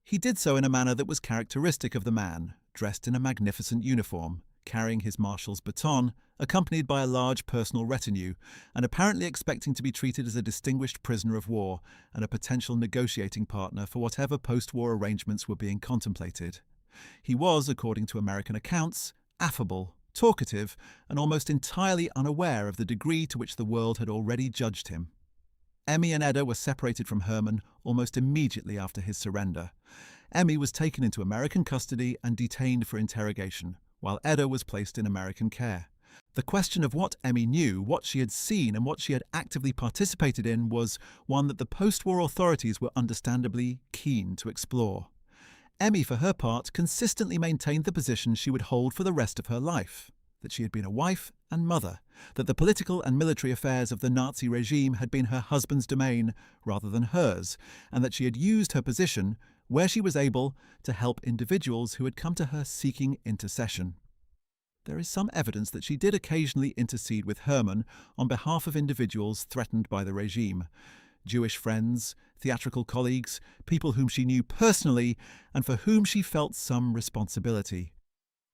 He did so in a manner that was characteristic of the man, dressed in a magnificent uniform, carrying his marshal's baton, accompanied by a large personal retinue, and apparently expecting to be treated as a distinguished prisoner of war and a potential negotiating partner for whatever post-war arrangements were being contemplated. He was, according to American accounts, affable, talkative, and almost entirely unaware of the degree to which the world had already judged him. Emmy and Edda were separated from Hermann almost immediately after his surrender. Emmy was taken into American custody and detained for interrogation, while Edda was placed in American care. The question of what Emmy knew, what she had seen, and what she had actively participated in was one that the post-war authorities were understandably keen to explore. Emmy, for her part, consistently maintained the position she would hold for the rest of her life, that she had been a wife and mother, that the political and military affairs of the Nazi regime had been her husband's domain rather than hers, and that she had used her position, where she was able, to help individuals who had come to her seeking intercession. There is some evidence that she did occasionally intercede with Hermann on behalf of individuals threatened by the regime. Jewish friends, theatrical colleagues, people whom she knew personally and for whom she felt some responsibility.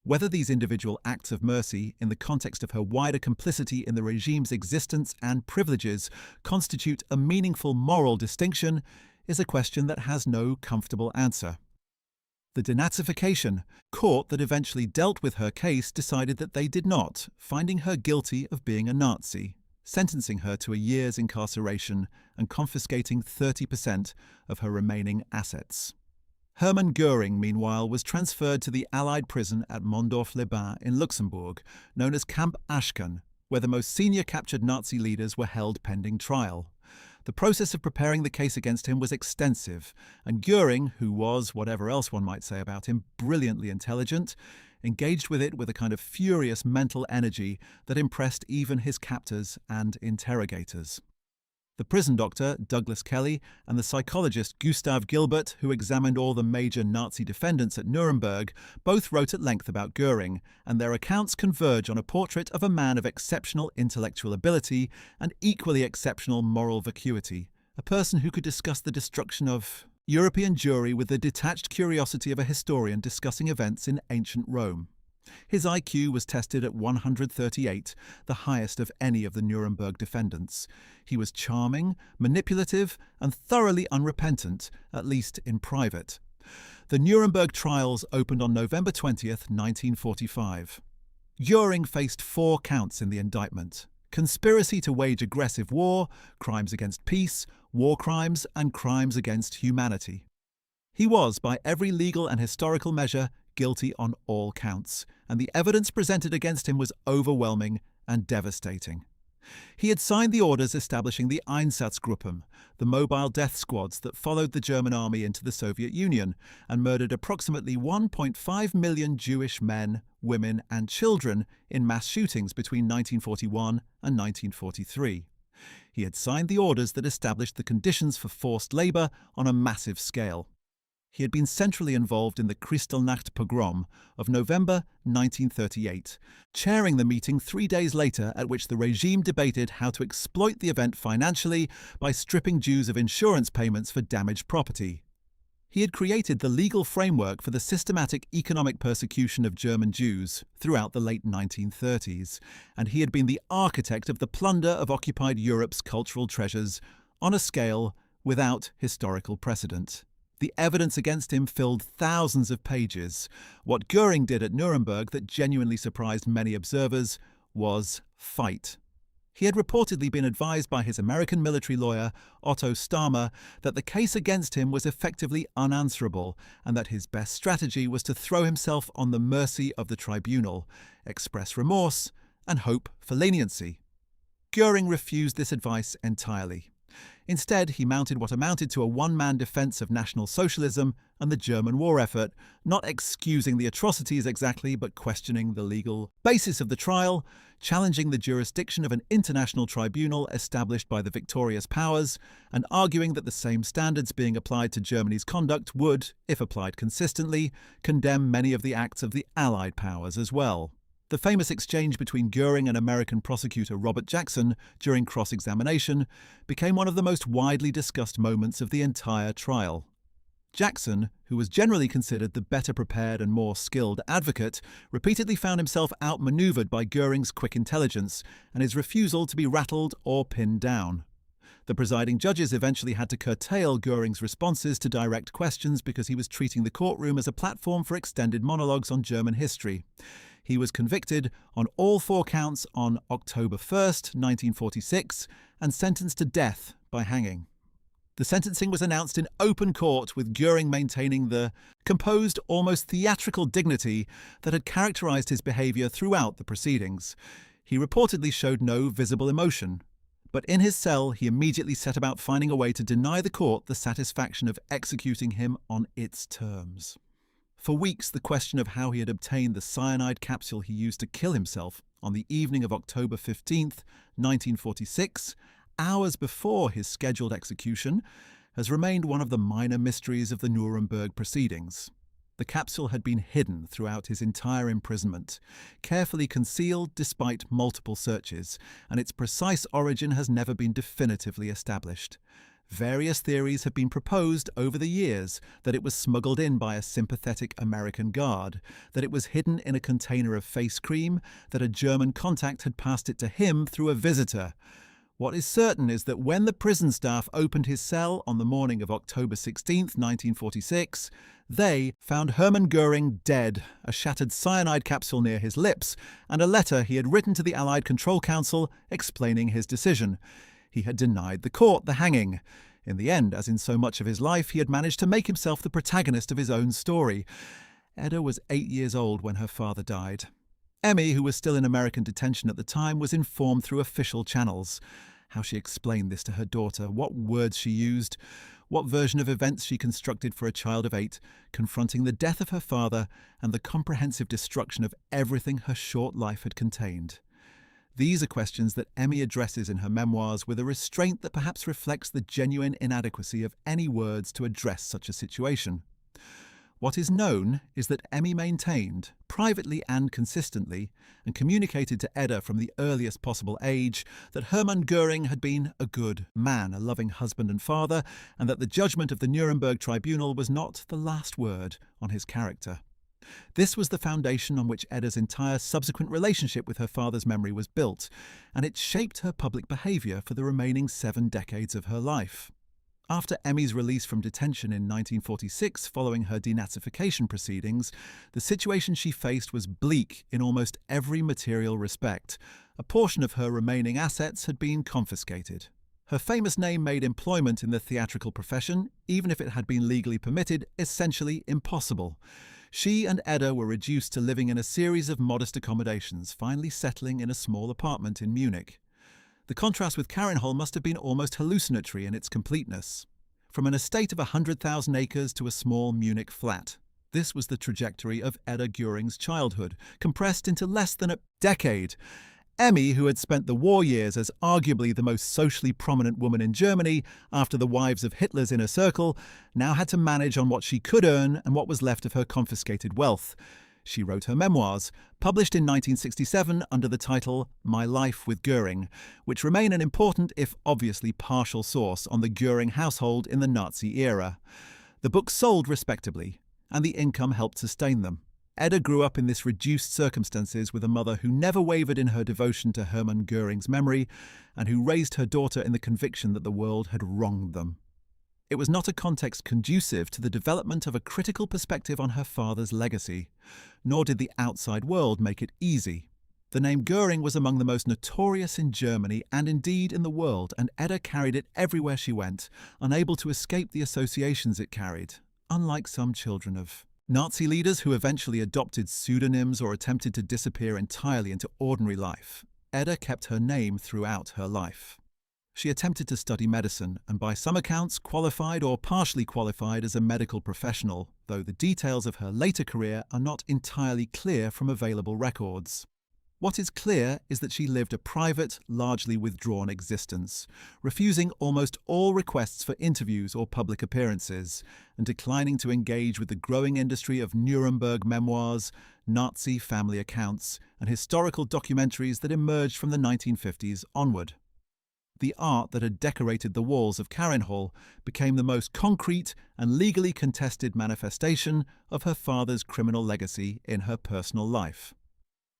Whether these individual acts of mercy, in the context of her wider complicity in the regime's existence and privileges, constitute a meaningful moral distinction is a question that has no comfortable answer. The denazification court that eventually dealt with her case decided that they did not, finding her guilty of being a Nazi, sentencing her to a year's incarceration and confiscating 30% of her remaining assets. Hermann Göring, meanwhile, was transferred to the Allied prison at Mondorf-les-Bains in Luxembourg, known as Camp Aschken, where the most senior captured Nazi leaders were held pending trial. The process of preparing the case against him was extensive, and Göring, who was, whatever else one might say about him, brilliantly intelligent, engaged with it with a kind of furious mental energy that impressed even his captors and interrogators. The prison doctor, Douglas Kelly, and the psychologist Gustav Gilbert, who examined all the major Nazi defendants at Nuremberg, both wrote at length about Göring, and their accounts converge on a portrait of a man of exceptional intellectual ability and equally exceptional moral vacuity, a person who could discuss the destruction of European Jewry with the detached curiosity of a historian discussing events in ancient Rome. His IQ was tested at 138, the highest of any of the Nuremberg defendants. He was charming, manipulative, and thoroughly unrepentant, at least in private. The Nuremberg trials opened on November 20th, 1945. Göring faced 4 counts in the indictment: conspiracy to wage aggressive war, crimes against peace, war crimes, and crimes against humanity. He was, by every legal and historical measure, guilty on all counts, and the evidence presented against him was overwhelming and devastating. He had signed the orders establishing the Einsatzgruppen, the mobile death squads that followed the German army into the Soviet Union and murdered approximately 1.5 million Jewish men, women, and children in mass shootings between 1941 and 1943. He had signed the orders that established the conditions for forced labor on a massive scale. He had been centrally involved in the Kristallnacht pogrom of November 1938, chairing the meeting 3 days later at which the regime debated how to exploit the event financially by stripping Jews of insurance payments for damaged property. He had created the legal framework for the systematic economic persecution of German Jews throughout the late 1930s, and he had been the architect of the plunder of occupied Europe's cultural treasures on a scale without historical precedent. The evidence against him filled thousands of pages. What Göring did at Nuremberg that genuinely surprised many observers was fight. He had reportedly been advised by his American military lawyer, Otto Stamer, that the case against him was effectively unanswerable and that his best strategy was to throw himself on the mercy of the tribunal, express remorse, and hope for leniency. Göring refused this advice entirely. Instead, he mounted what amounted to a one-man defense of National Socialism and the German war effort, not excusing the atrocities exactly, but questioning the legal basis of the trial, challenging the jurisdiction of an international tribunal established by the victorious powers, and arguing that the same standards being applied to Germany's conduct would, if applied consistently, condemn many of the acts of the Allied powers as well. The famous exchange between Göring and American prosecutor Robert Jackson during cross-examination became one of the most widely discussed moments of the entire trial. Jackson, who was generally considered the better prepared and more skilled advocate, repeatedly found himself outmaneuvered by Göring's quick intelligence and his refusal to be rattled or pinned down. The presiding judges eventually had to curtail Göring's responses to direct questions because he was treating the courtroom as a platform for extended monologues on German history. He was convicted on all 4 counts on October 1st, 1946, and sentenced to death by hanging. The sentencing was announced in open court, with Göring maintaining the composed, almost theatrical dignity that had characterized his behavior throughout the proceedings. He reportedly showed no visible emotion, but in his cell he immediately set about finding a way to deny the court the satisfaction of executing him on its terms. For weeks, the question of how he had obtained the cyanide capsule he used to kill himself on the evening of October 15th, 1946, hours before his scheduled execution, has remained one of the minor mysteries of the Nuremberg proceedings. The capsule had been hidden throughout his entire imprisonment, carefully concealed despite multiple searches, and its precise origin has never been definitively established. Various theories have been proposed over the years: that it was smuggled in by a sympathetic American guard, that it was hidden in a container of face cream, that a German contact had passed it to him through a visitor. What is certain is that when the prison staff opened his cell on the morning of October 16, 1946, they found Hermann Göring dead, a shattered cyanide capsule near his lips, and a letter he had written to the Allied Control Council explaining his decision. He had denied the court the hanging. In the end, as in so much of his life, he had managed to make himself the protagonist of his own story. Edda was 8 years old when her father died. Emmy, who was still in American detention at the time, was informed through official channels. How she explained this to her daughter, what words she used, what version of events she constructed for a child of 8, confronting the death of her father and the comprehensive destruction of everything her short life had contained. These are questions that Emmy addresses in her memoirs with a restraint that perhaps reflects the genuine inadequacy of any words to address such a situation. What is known is that Emmy maintained, privately and consistently, and communicated to Edda from the earliest possible age, that Hermann Göring had been a good man, a loving husband and father, and that the judgment of the Nuremberg tribunal was not the last word on his character. This was the foundation on which Edda's entire subsequent relationship with her father's memory was built, and it shaped her public behaviour for the remaining 7 decades of her life. After Emmy's release from detention in 1946 following her denazification proceedings, the situation she faced was bleak in almost every material respect. A portion of her remaining assets had been confiscated. Her famous name made employment in the theatrical profession, even if it had been legally permitted, essentially impossible. She and Edda were reduced to living in a series of modest accommodations, finally settling in a small apartment in Munich. The contrast with Carinhol must have been almost hallucinatory in its completeness. From an estate of 100,000 acres to a small Munich flat. This was the trajectory of Edda Göring's childhood, compressed into less than a decade. Emmy, who had spent the war years as arguably the most socially prominent woman in Germany after the wives of Hitler's inner circle, now had to manage on what she could earn and what was left of her confiscated wealth. She wrote her memoirs, published in 1967 under the title My Life with Göring, which remain an important, if obviously partial, source on the Göring household in the Nazi era. The books sold respectably, and the income helped sustain them. Edda grew up in this reduced circumstances with a mother who never wavered in her devotion to Hermann Göring's memory, and who raised her daughter in the conviction that the world had wronged them. It was not a context conducive to the development of a critical perspective on her father's legacy, nor did the outside world make it easy. The name Göring was among the most notorious in Germany and indeed in the world, and Edda carried it everywhere she went, unable to escape the associations it carried, unlike some children of Nazi leaders who eventually adopted pseudonyms or attempted to disappear entirely into ordinary life. Edda kept her name throughout her life. She attempted to study medicine and by some accounts qualified or partially qualified as a medical professional, though the details of her later career are not entirely clear from available records. What is clear is that she lived a private, largely withdrawn existence, refusing almost all requests for interviews or public appearances, and declining to engage with the growing industry of Nuremberg memoirs, Nazi family accounts, and historical documentaries that emerged from the 1950s onward. The art that had decorated the walls of Karin became the most concrete and legally contested manifestation of her father's criminal legacy in her personal life.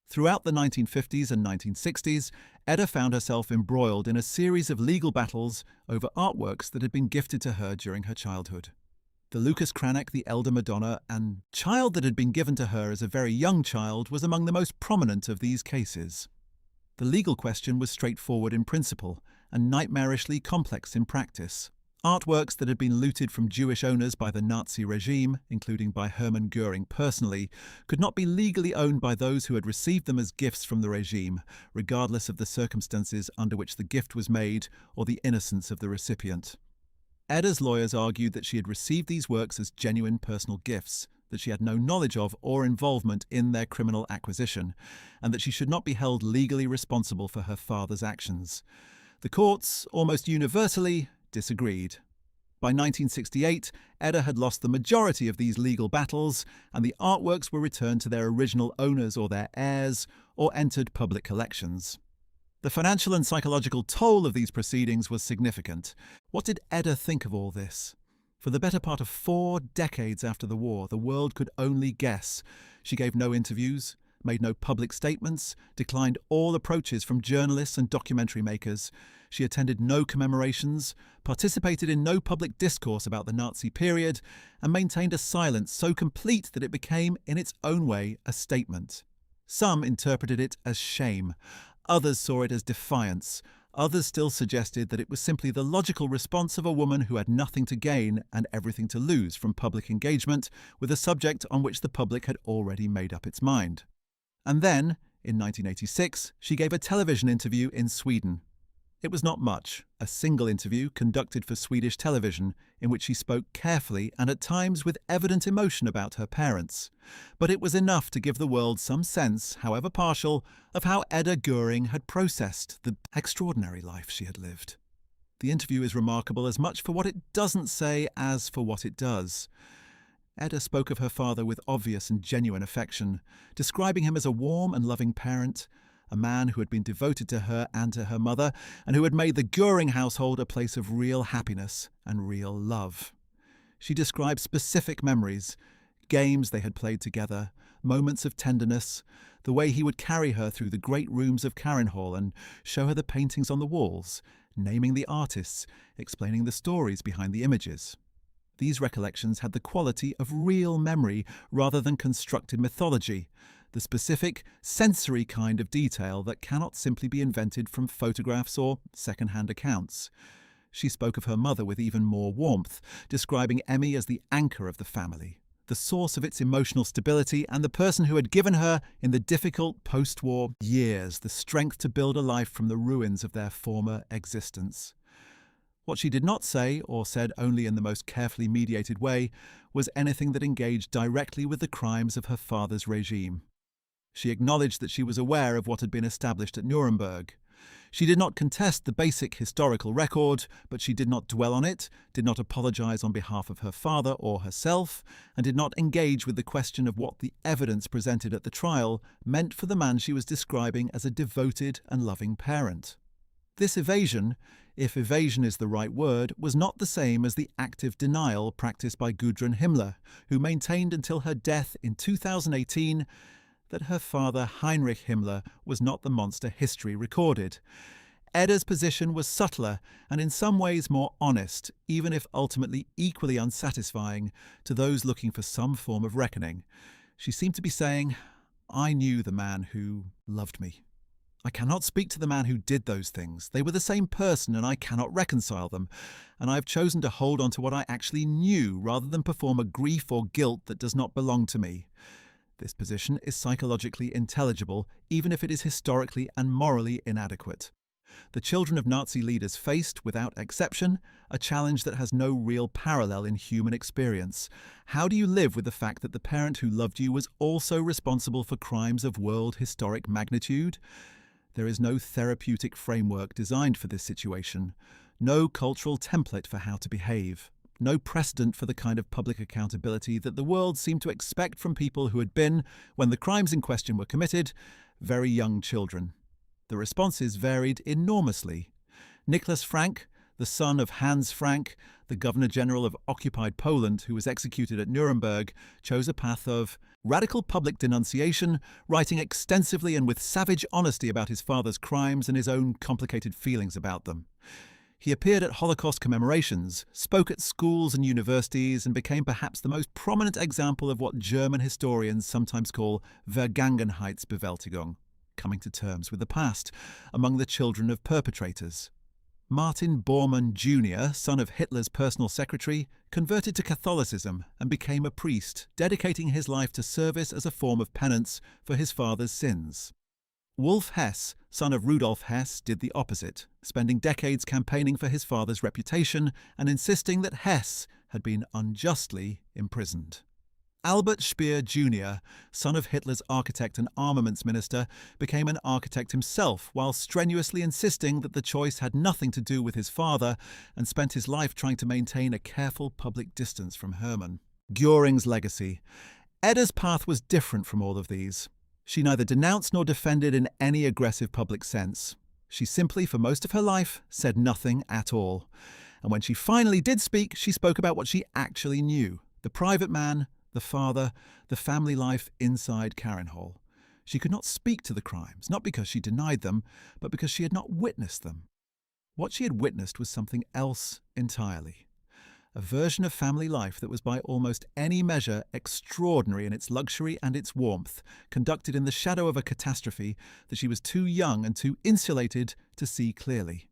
Throughout the 1950s and 1960s, Edda found herself embroiled in a series of legal battles over artworks that had been gifted to her during her childhood. The Lucas Cranach, the Elder Madonna, and child that had been given to her as a very young child was among the most prominent of these cases. The legal question was straightforward in principle and nightmarishly complex in practice. Artworks that had been looted from Jewish owners by the Nazi regime, including by Hermann Göring personally, could not be legally owned by those who had received them as gifts from the regime, regardless of the circumstances under which the gift was made or the innocence of the recipient. Edda's lawyers argued that she had received these works as genuine personal gifts, that she had no knowledge of or involvement in their criminal acquisition, and that she should not be held legally responsible for her father's actions. The courts, almost universally, disagreed. By 1968, Edda had lost the majority of these legal battles, and the artworks were returned to their original owners or their heirs, or entered public collections. The financial and psychological toll of these proceedings was significant. What did Edda think of all this? For the better part of 4 decades after the war, the world could only guess. She gave no interviews, made no public statements, declined all approaches from journalists and documentary makers. She attended no commemorations, participated in no public discourse about the Nazi period, and maintained a silence so complete that it became, in its own way, a statement. Some interpreted it as shame. Others saw it as defiance. Others still suggested that it was simply the logical response of a woman who had nothing to gain and everything to lose from public engagement with a subject on which the public had already made up its mind. And then, in 1986, she gave a television interview in Sweden. It was not much, a single interview conducted for Swedish television in which she spoke carefully and at times with evident emotion about her parents. But it was enough to give the world some sense, however partial, of how Edda Göring had processed the extraordinary life she had lived. The interview is remarkable as much for what it doesn't say as for what it does. Edda spoke of her father with obvious and genuine affection, describing him as a warm and loving parent, a man who had been devoted to her and to her mother, and who had made the Göring household a place of real happiness and real love. She described specific memories, games they had played together, moments of tenderness, the way he would carry her through the great rooms of Karin and show her the paintings on the walls, naming the artists, explaining the stories behind the images. These recollections had the quality of real memory rather than constructed mythology, the specific, sensory kind of detail that cannot simply be invented from photographs or second-hand accounts. She spoke of her mother with even more warmth, describing Emmy as the anchor of the family, the source of its emotional stability, and the person who had given her, in the difficult post-war years, the strength to build a life from the ruins of their former existence. What she did not say, or said only in the most carefully mediated way, was anything that engaged directly with the crimes of her father's regime. She acknowledged that she was aware of what had been established at Nuremberg. She did not contest the basic historical record, but she did not dwell on it, did not apologize on behalf of her father or herself, and did not engage with the question of what the evidence presented at the trial meant for the man she was describing as a devoted and loving parent. This evasion, if evasion is the right word, was not the same as the active denial practiced by Gudrun Himmler, who maintained until her death in 2018 that her father Heinrich Himmler was not the monster history recorded. Edda's position was subtler and in some ways more honest, even if ultimately equally unsatisfying to those looking for some form of reckoning. She seemed to be saying, "I knew the man who loved me. I cannot speak to the man who did those things. They were the same person and I cannot reconcile them, and I have chosen to hold on to what I actually knew rather than perform a grief or guilt that does not belong to me." This position is psychologically intelligible, even if it is historically and morally inadequate. The children of Nazi leaders faced, without exception, a challenge that has no real parallel in human experience. How do you live with the fact that the parent who loved you was also responsible for crimes of world historic magnitude? There is no therapeutic framework designed for this situation, no cultural template for how to behave, no precedent for the kind of public accountability that the world seemed to expect from people who had been, when the crimes in question were committed, very young children. The responses varied enormously. Nicholas Frank, the son of Hans Frank, the Governor-General of occupied Poland who was executed at Nuremberg, chose a path of radical public denunciation, writing extensively and with savage honesty about his father's crimes and his own complicated feelings about them. He appeared at Holocaust commemorations, spoke at schools and universities, and became perhaps the most prominent example of what German historians sometimes call Vergangenheitsbewältigung, coming to terms with the past, among the children of perpetrators. Martin Bormann Jr., son of Hitler's personal secretary, converted to Catholicism and became a priest, dedicating his life to service as a form of penance for his father's sins. Wolf Hess, son of Rudolf Hess, did the opposite, spending decades campaigning for his father's reputation and insisting that Hess had been unjustly imprisoned. Albert Speer Jr., son of Hitler's architect and armaments minister, became an architect himself while strenuously insisting that the choice had nothing to do with his father and spent his life trying to maintain a careful public distance from Hermann. Göring's legacy. Edda's path was different from all of these. She neither denounced nor defended in any aggressive public sense. She simply, for most of her life, said nothing at all. And when she finally did speak, she spoke about what she actually knew: the private man, the father, the family life inside Carinhall. She could not speak to the crimes, not because she denied them, but because she had not witnessed them. What she had witnessed was something else entirely. A version of family life that was by almost any measure extraordinary in its luxury and its warmth, conducted in the shadow of a catastrophe that she was too young and too insulated to see clearly.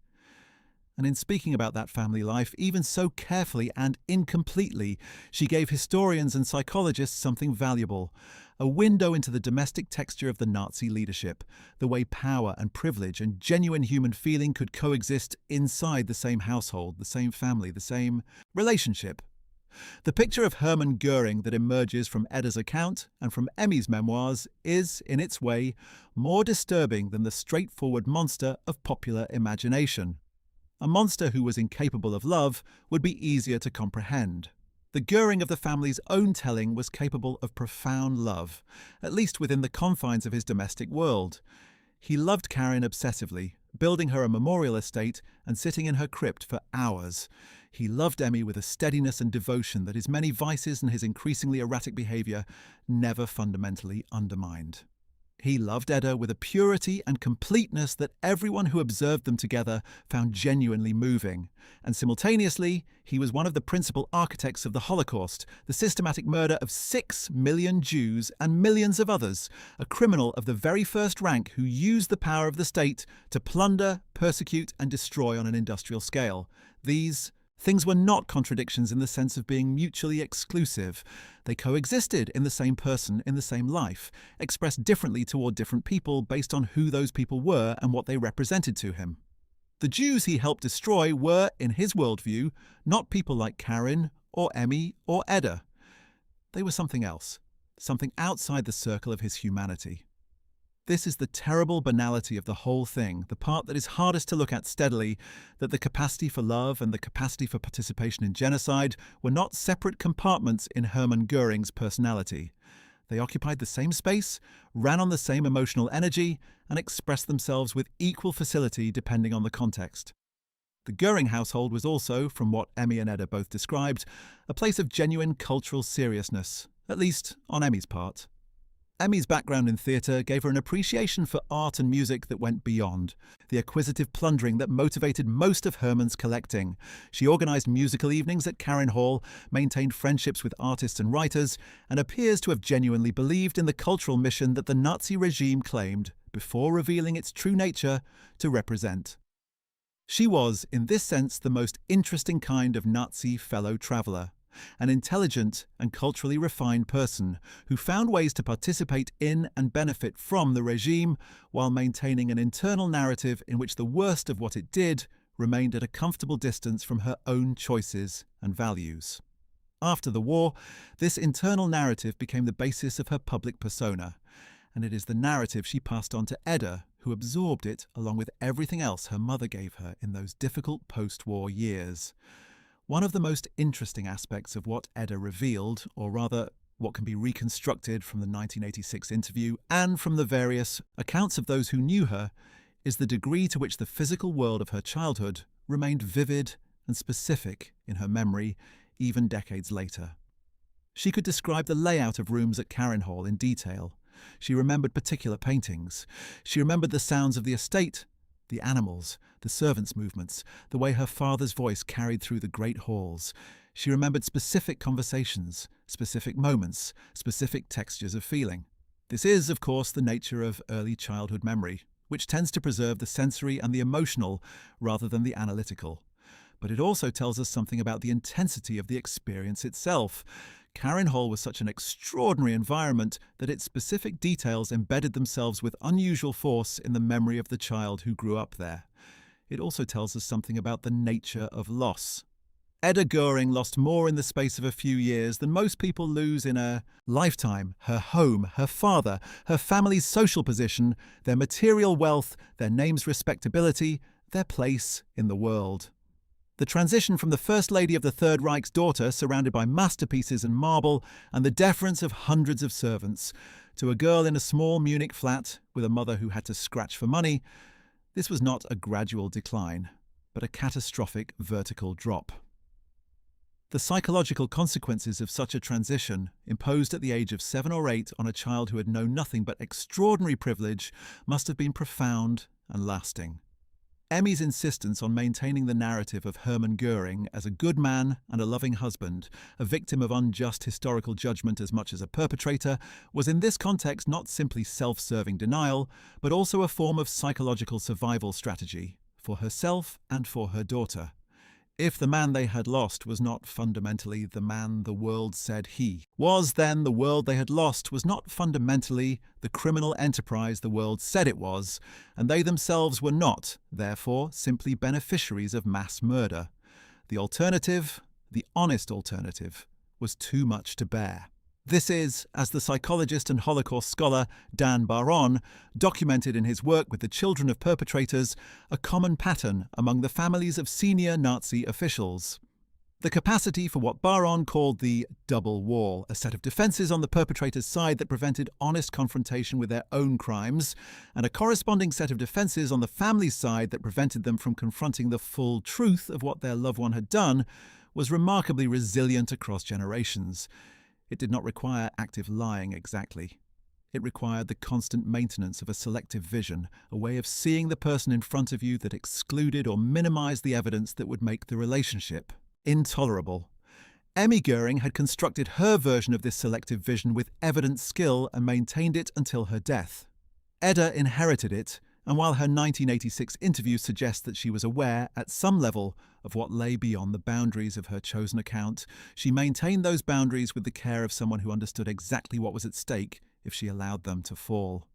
And in speaking about that family life, even so carefully and incompletely, she gave historians and psychologists something valuable: a window into the domestic texture of the Nazi leadership, the way power and privilege and genuine human feeling could coexist inside the same household, the same family, the same relationship. The picture of Hermann Göring that emerges from Edda's account and from Emmy's memoirs is, in its way, more disturbing than the straightforward monster of popular imagination. A monster who was incapable of love would be easier to comprehend. The Göring of the family's own telling was capable of profound love, at least within the confines of his domestic world. He loved Karin obsessively, building her a memorial estate and sitting in her crypt for hours. He loved Emmy with a steadiness and devotion that his many vices and his increasingly erratic behaviour never fundamentally undermined. He loved Edda with a purity and completeness that everyone who observed them together found genuinely moving. And simultaneously, he was one of the principal architects of the Holocaust, the systematic murder of 6 million Jews and millions of others, a criminal of the very first rank who used the power of the state to plunder, persecute, and destroy on an industrial scale. These things were not contradictions in the sense of being mutually exclusive. They coexisted in the same person, in the same life, expressed differently toward different people based on who those people were and what they represented to him. The Jews he helped destroy were, in his worldview, not people like Karin or Emmy or Edda. They were something else, something outside the circle of his humanity. This is the terrible banality of the whole thing, the part that is hardest to look at steadily, that the capacity for love and the capacity for participation in genocide were not separate compartments in Hermann Göring's personality. They occupied the same space, ran on the same emotional energy, and expressed themselves with equal facility depending on the context. The Göring household was also, from what Emmy and Edda both described, a place of genuine cultural seriousness, at least on Emmy's part. Emmy's background in theatre gave her an appreciation for art and music that went beyond the acquisitive plundering that motivated most of Hermann's collecting. She organised musical evenings at Carinhall, maintained friendships with artists and writers, and appears to have genuinely believed in the cultural mission that the Nazi regime claimed, before revealing its true nature, to represent. She was, in this sense, the most interesting kind of Nazi fellow traveller. an intelligent and culturally refined person who found ways to participate in and benefit from the regime while maintaining an internal narrative in which the worst of what it did remained at a comfortable distance from her own choices and values. After the war, this internal narrative became the basis of her public persona, and it is the narrative she passed on to Edda, who absorbed it along with everything else her mother gave her in those difficult post-war years. One of the most interesting aspects of what Edda revealed, or rather what can be reconstructed from the 1986 interview and from the various accounts of those who knew her, is the degree to which the physical world of her childhood remained vivid and specific in her memory even decades later. She could describe the layout of rooms at Harrenhal in detail. She remembered particular paintings. She remembered the sounds of the estate, the animals, the servants' movements, the way her father's voice carried through the great halls. She remembered specific conversations, specific moments, specific textures of feeling. This is, of course, the nature of early childhood memory, which tends to preserve the sensory and the emotional rather than the analytical. But it also tells us something about the intensity of the experience itself. Harrenhal was such an extraordinary environment that its specific details embedded themselves with unusual force in the memory of the child who grew up there. It also tells us something about the nature of loss. Edda Göring lost more in the space of a few years than most people lose in a lifetime: her home, her father, her family's social position, their material wealth, their name's respectability, their place in the world. The transition from the First Lady of the Third Reich's daughter, surrounded by masterpieces and marble and the deference of hundreds of servants, to a girl in a small Munich flat with a mother who had to scratch for money, this was not a gradual decline, but a catastrophic vertical drop. The psychological consequences of such a transition, imposed at the age of 7 or 8 on a child who had known nothing but extraordinary privilege, must have been profound and lasting. Emmy's insistence on maintaining the narrative of Hermann Göring as a good man and a loving husband, a victim of unjust historical judgment as much as a perpetrator, was in this context not simply self-serving denial, but also a form of psychological survival strategy for herself and for her daughter. If the man they had lost was not fundamentally the man the world said he was, then the world they had lost was not fundamentally the criminal enterprise the world said it was, and they themselves were not, therefore, simply beneficiaries of mass murder. The alternative, the honest alternative, was too much to bear. This is, as the psychologist and Holocaust scholar Dan Baron documented in his work with the children of perpetrators, a common pattern among the families of senior Nazi officials. The capacity for what Baron called the double wall, a set of defences on the perpetrator's side that prevented honest confrontation with their own crimes, and a corresponding set of defences on the family's side that prevented them from confronting the full truth of what their loved one had done, was remarkably resilient across generations. It did not require active lying exactly. It required the constant maintenance of a selective vision, a way of seeing the person in front of you that excluded or minimized the evidence that would make the relationship intolerable. Emmy Göring had constructed her version of this selective vision with evident skill and maintained it until her death. Edda inherited it, and while her 1986 interview suggests that she was aware, at some level, of what lay beyond the boundaries of her chosen account, she maintained those boundaries with the care of someone who understood exactly what was at stake if she allowed them to fall.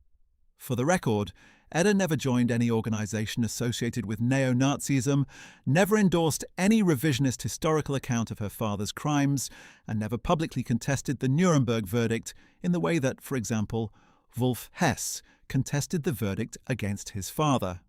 For the record, Edda never joined any organisation associated with neo-Nazism, never endorsed any revisionist historical account of her father's crimes, and never publicly contested the Nuremberg verdict in the way that, for example, Wolf Hess contested the verdict against his father.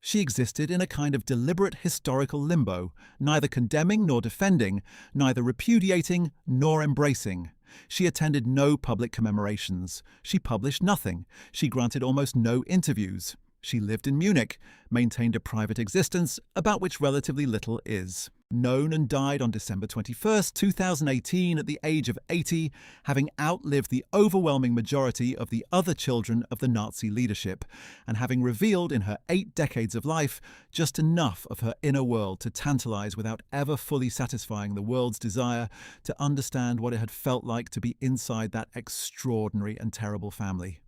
She existed in a kind of deliberate historical limbo, neither condemning nor defending, neither repudiating nor embracing. She attended no public commemorations. She published nothing. She granted almost no interviews. She lived in Munich, maintained a private existence about which relatively little is known, and died on December 21, 2018 at the age of 80, having outlived the overwhelming majority of the other children of the Nazi leadership, and having revealed in her 8 decades of life just enough of her inner world to tantalize without ever fully satisfying the world's desire to understand what it had felt like to be inside that extraordinary and terrible family.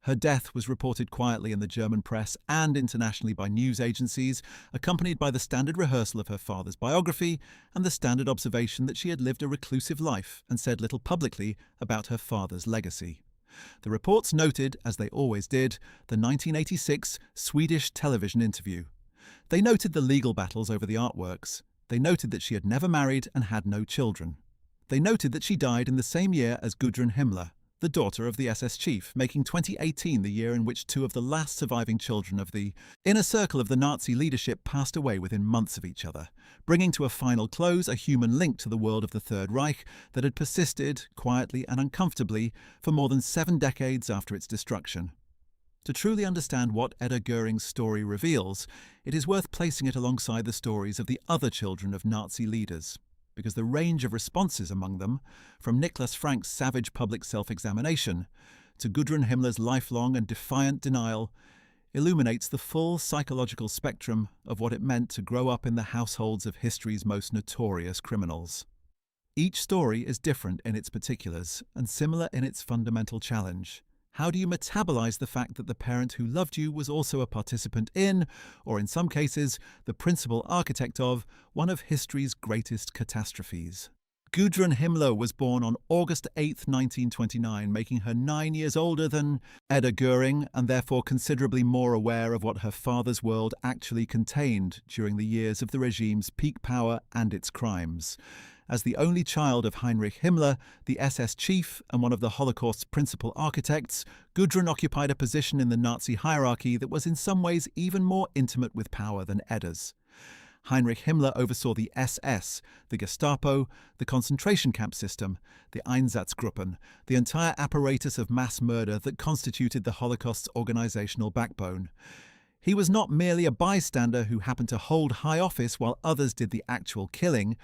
Her death was reported quietly in the German press and internationally by news agencies, accompanied by the standard rehearsal of her father's biography and the standard observation that she had lived a reclusive life and said little publicly about her father's legacy. The reports noted, as they always did, the 1986 Swedish television interview. They noted the legal battles over the artworks. They noted that she had never married and had no children. They noted that she died in the same year as Gudrun Himmler, the daughter of the SS chief, making 2018 the year in which two of the last surviving children of the inner circle of the Nazi leadership passed away within months of each other, bringing to a final close a human link to the world of the Third Reich that had persisted, quietly and uncomfortably, for more than 7 decades after its destruction. To truly understand what Edda Göring's story reveals, it is worth placing it alongside the stories of the other children of Nazi leaders, because the range of responses among them, from Niklas Frank's savage public self-examination to Gudrun Himmler's lifelong and defiant denial, illuminates the full psychological spectrum of what it meant to grow up in the households of history's most notorious criminals. Each story is different in its particulars and similar in its fundamental challenge. How do you metabolize the fact that the parent who loved you was also a participant in, or in some cases, the principal architect of, one of history's greatest catastrophes? Gudrun Himmler was born on August 8, 1929, making her 9 years older than Edda Göring and therefore considerably more aware of what her father's world actually contained during the years of the regime's peak power and its crimes. As the only child of Heinrich Himmler, the SS chief and one of the Holocaust's principal architects, Gudrun occupied a position in the Nazi hierarchy that was in some ways even more intimate with power than Edda's. Heinrich Himmler oversaw the SS, the Gestapo, the concentration camp system, the Einsatzgruppen, the entire apparatus of mass murder that constituted the Holocaust's organizational backbone. He was not merely a bystander who happened to hold high office while others did the actual killing.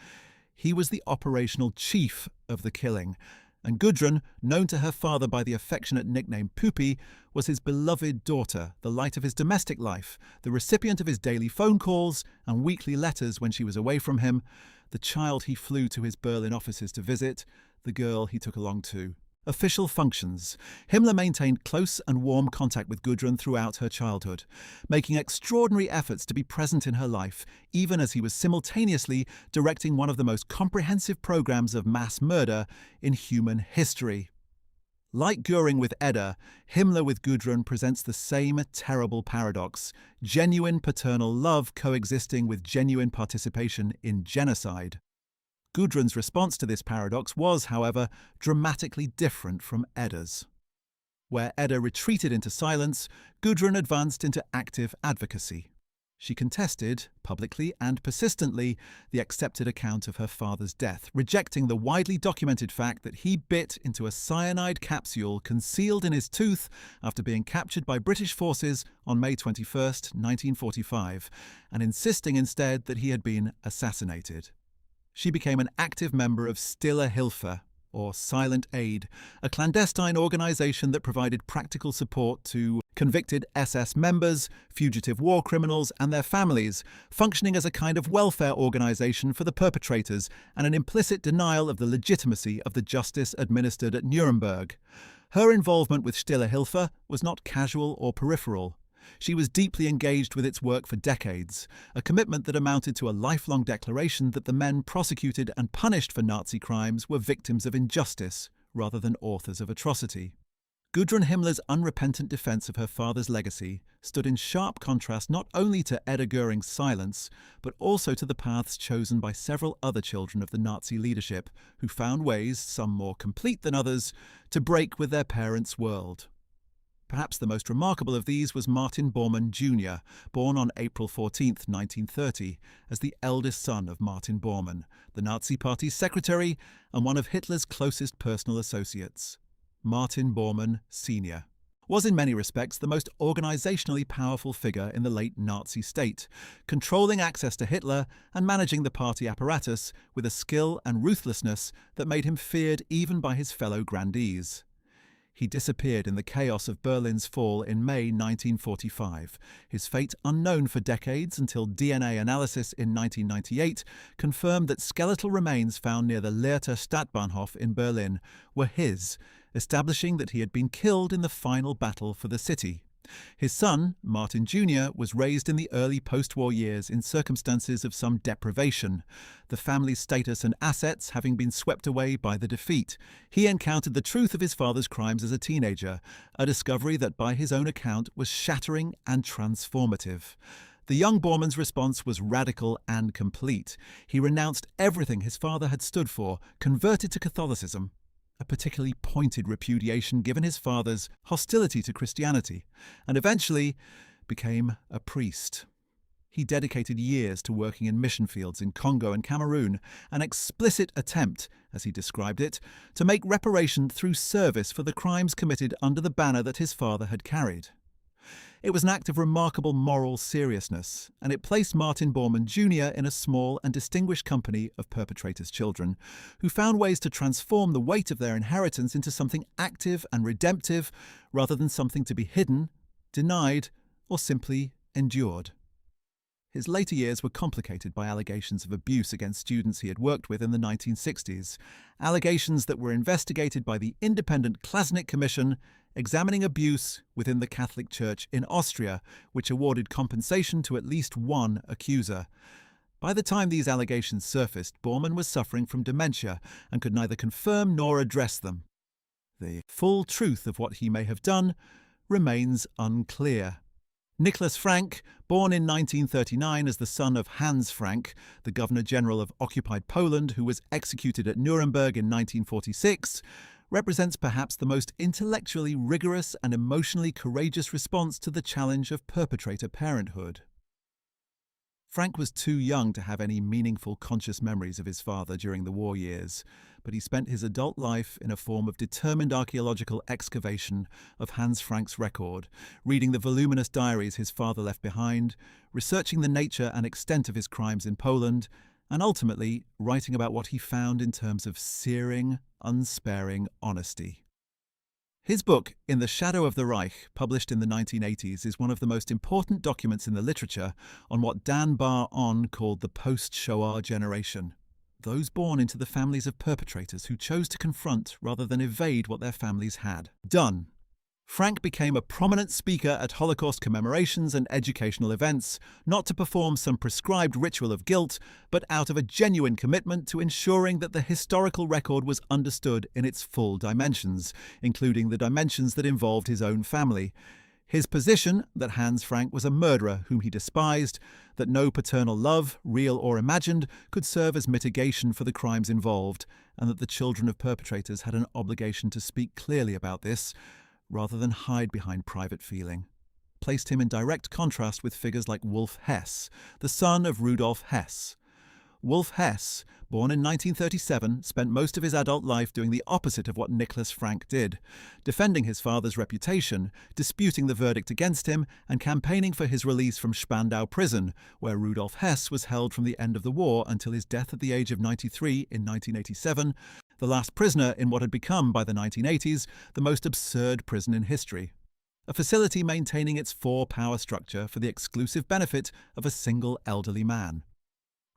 He was the operational chief of the killing, and Gudrun, known to her father by the affectionate nickname Pupi, was his beloved daughter, the light of his domestic life, the recipient of his daily phone calls and weekly letters when she was away from him, the child he flew to his Berlin offices to visit, the girl he took along too. Official functions. Himmler maintained close and warm contact with Gudrun throughout her childhood, making extraordinary efforts to be present in her life, even as he was simultaneously directing one of the most comprehensive programs of mass murder in human history. Like Göring with Edda, Himmler with Gudrun presents the same terrible paradox: genuine paternal love coexisting with genuine participation in genocide. Gudrun's response to this paradox was, however, dramatically different from Edda's. Where Edda retreated into silence, Gudrun advanced into active advocacy. She contested, publicly and persistently, the accepted account of her father's death, rejecting the widely documented fact that he bit into a cyanide capsule concealed in his tooth after being captured by British forces on May 21, 1945, and insisting instead that he had been assassinated. She became an active member of Stille Hilfe, or Silent Aid, a clandestine organization that provided practical support to convicted SS members, fugitive war criminals, and their families, functioning as a kind of welfare organization for the perpetrators and an implicit denial of the legitimacy of the justice administered at Nuremberg. Her involvement with Stille Hilfe was not casual or peripheral. She was deeply engaged with its work for decades, a commitment that amounted to a lifelong declaration that the men prosecuted and punished for Nazi crimes were victims of injustice rather than authors of atrocity. Gudrun Himmler's unrepentant defense of her father's legacy stood in sharp contrast not only to Edda Göring's silence, but also to the paths chosen by several other children of the Nazi leadership who found ways, some more complete than others, to break with their parents' world. Perhaps the most remarkable of these was Martin Bormann Jr., born on April 14, 1930, as the eldest son of Martin Bormann, the Nazi Party's secretary and one of Hitler's closest personal associates. Martin Bormann Sr. was in many respects the most organizationally powerful figure in the late Nazi state, controlling access to Hitler and managing the party apparatus with a skill and ruthlessness that made him feared even by his fellow grandees. He disappeared in the chaos of Berlin's fall in May 1945, his fate unknown for decades until DNA analysis in 1998 confirmed that skeletal remains found near the Lehrter Stadtbahnhof in Berlin were his, establishing that he had been killed in the final battle for the city. His son, Martin Jr., was raised in the early post-war years in circumstances of some deprivation, the family's status and assets having been swept away by the defeat. He encountered the truth of his father's crimes as a teenager, a discovery that by his own account was shattering and transformative. The young Bormann's response was radical and complete. He renounced everything his father had stood for, converted to Catholicism, a particularly pointed repudiation given his father's hostility to Christianity, and eventually became a priest. He dedicated years to working in mission fields in Congo and Cameroon, an explicit attempt, as he described it, to make reparation through service for the crimes committed under the banner that his father had carried. It was an act of remarkable moral seriousness, and it placed Martin Bormann Jr. in a small and distinguished company of perpetrators' children, who found ways to transform the weight of their inheritance into something active and redemptive, rather than something to be hidden, denied, or simply endured. His later years were complicated by allegations of abuse against students he had worked with in the 1960s, allegations that were investigated by the independent Klasnik Commission examining abuse within the Catholic Church in Austria, which awarded compensation to at least one accuser. By the time these allegations surfaced, Bormann was suffering from dementia and could neither confirm nor address them. The full truth of what he may have done remains unclear. Nicholas Frank, born in 1939 as the son of Hans Frank, the Governor-General of occupied Poland who was executed at Nuremberg in 1946, represents perhaps the most intellectually rigorous and emotionally courageous response to the challenge of perpetrator parenthood. Frank was too young to have any meaningful conscious memories of his father during the war years, but he spent his adult life in a form of determined archaeological excavation of Hans Frank's record, reading the voluminous diaries his father left behind, researching the nature and extent of his crimes in Poland, and ultimately writing about what he found in terms of searing, unsparing honesty. His book, In the Shadow of the Reich, published in the 1980s, is one of the most important documents in the literature on what Dan Bar-On called the post-Shoah generation, those born into the families of perpetrators who chose to confront rather than evade what their families had done. Frank became a prominent speaker at Holocaust commemorations and educational events, not to perform some prescribed ritual of guilt, but out of a genuine commitment to ensuring that the historical record was understood in its full dimensions, including the dimensions that involved his own family. His position that Hans Frank was a murderer whom he despised, that no paternal love, real or imagined, could serve as mitigation for the crimes involved, and that the children of perpetrators had an obligation to speak clearly about this, rather than hide behind private feeling, placed him in direct contrast with figures like Wolf Hess, the son of Rudolf Hess. Wolf Hess, born in 1937, spent most of his adult life doing the opposite of what Nicholas Frank did, defending his father's reputation, disputing the verdict against him, and campaigning for his release from Spandau prison, where Rudolf Hess was held from the end of the war until his death at the age of 93 in 1987, the last prisoner in what had become, by the 1980s, the most absurd prison in history. A facility maintaining its four-power structure for the exclusive benefit of a single elderly man.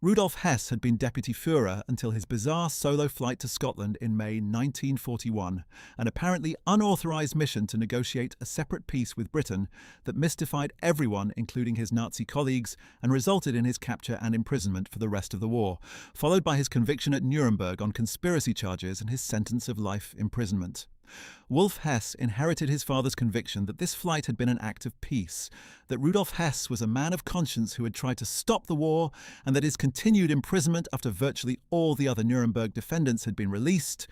Rudolf Hess had been Deputy Führer until his bizarre solo flight to Scotland in May 1941, an apparently unauthorised mission to negotiate a separate peace with Britain that mystified everyone, including his Nazi colleagues, and resulted in his capture and imprisonment for the rest of the war, followed by his conviction at Nuremberg on conspiracy charges and his sentence of life imprisonment. Wolf Hess inherited his father's conviction that this flight had been an act of peace, that Rudolf Hess was a man of conscience who had tried to stop the war, and that his continued imprisonment after virtually all the other Nuremberg defendants had been released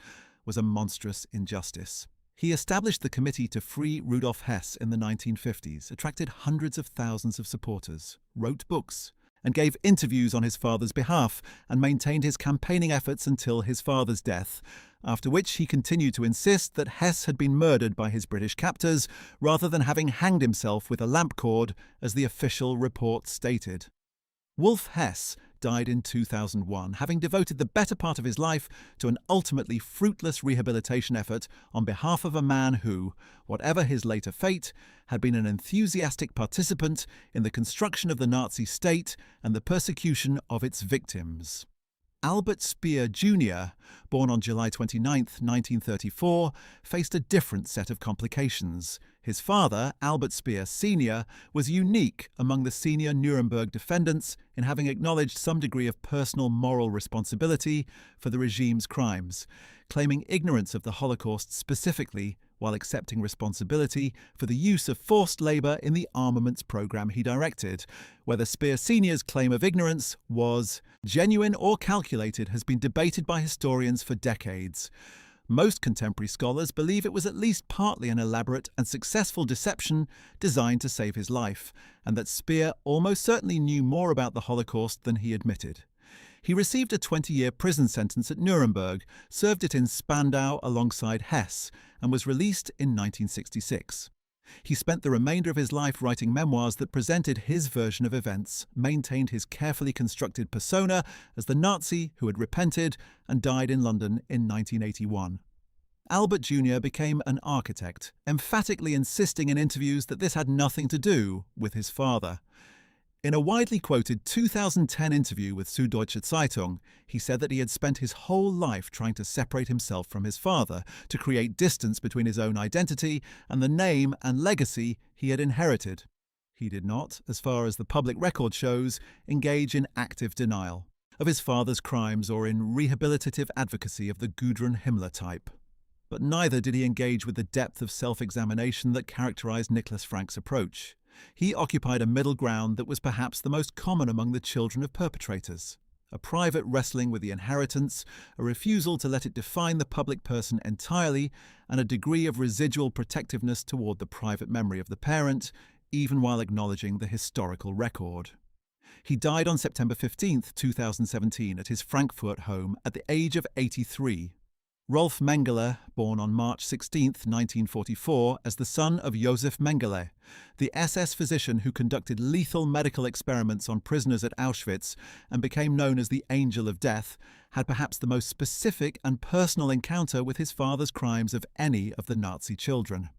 was a monstrous injustice. He established the Committee to Free Rudolf Hess in the 1950s, attracted hundreds of thousands of supporters, wrote books, and gave interviews on his father's behalf, and maintained his campaigning efforts until his father's death, after which he continued to insist that Hess had been murdered by his British captors rather than having hanged himself with a lamp cord, as the official report stated. Wolf Hess died in 2001, having devoted the better part of his life to an ultimately fruitless rehabilitation effort on behalf of a man who, whatever his later fate, had been an enthusiastic participant in the construction of the Nazi state and the persecution of its victims. Albert Speer Jr., born on July 29, 1934, faced a different set of complications. His father, Albert Speer Sr., was unique among the senior Nuremberg defendants in having acknowledged some degree of personal moral responsibility for the regime's crimes, claiming ignorance of the Holocaust specifically, while accepting responsibility for the use of forced labour in the armaments programme he directed. Whether Speer Sr.'s claim of ignorance was genuine or calculated has been debated by historians for decades. Most contemporary scholars believe it was at least partly an elaborate and successful deception designed to save his life, and that Speer almost certainly knew more about the Holocaust than he admitted. He received a 20-year prison sentence at Nuremberg, served it in Spandau alongside Hess, and was released in 1966. He spent the remainder of his life writing memoirs that presented his version of events, maintained his carefully constructed persona as the Nazi who had repented, and died in London in 1981. Albert Jr. became an architect, emphatically insisting in interviews that this had nothing to do with his father. In a widely quoted 2010 interview with Süddeutsche Zeitung, he said that he had spent his whole life trying to separate himself from his father, to create distance between his own identity and the name and legacy he had inherited. He did not, as far as the public record shows, engage in active denial of his father's crimes or in rehabilitative advocacy of the Gudrun Himmler type. But neither did he engage with the depth of self-examination that characterized Niklas Frank's approach. He occupied a middle ground that was perhaps the most common among the children of perpetrators. A private wrestling with the inheritance, a refusal to let it define the public person entirely, and a degree of residual protectiveness toward the private memory of the parent, even while acknowledging the historical record. He died on September 15, 2017, at his Frankfurt home at the age of 83. Rolf Mengele, born on March 16, 1944, as the son of Josef Mengele, the SS physician who conducted lethal medical experiments on prisoners at Auschwitz and became known as the Angel of Death, had perhaps the most specific and personal encounter with his father's crimes of any of the Nazi children.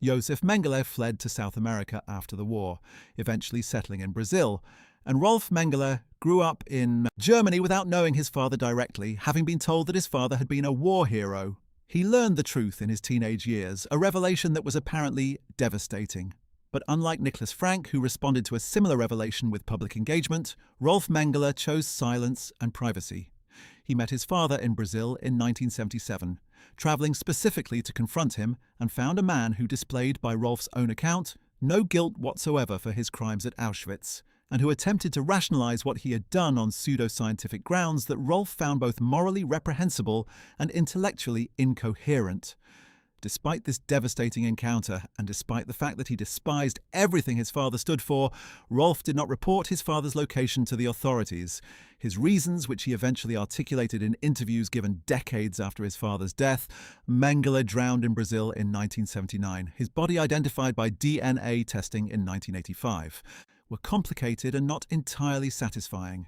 Josef Mengele fled to South America after the war, eventually settling in Brazil, and Rolf Mengele grew up in Germany without knowing his father directly, having been told that his father had been a war hero. He learned the truth in his teenage years, a revelation that was apparently devastating. But unlike Niklas Frank, who responded to a similar revelation with public engagement, Rolf Mengele chose silence and privacy. He met his father in Brazil in 1977, travelling specifically to confront him, and found a man who displayed, by Rolf's own account, no guilt whatsoever for his crimes at Auschwitz, and who attempted to rationalise what he had done on pseudo-scientific grounds that Rolf found both morally reprehensible and intellectually incoherent. Despite this devastating encounter, and despite the fact that he despised everything his father stood for, Rolf did not report his father's location to the authorities. His reasons, which he eventually articulated in interviews given decades after his father's death: Mengele drowned in Brazil in 1979, his body identified by DNA testing in 1985, were complicated and not entirely satisfying.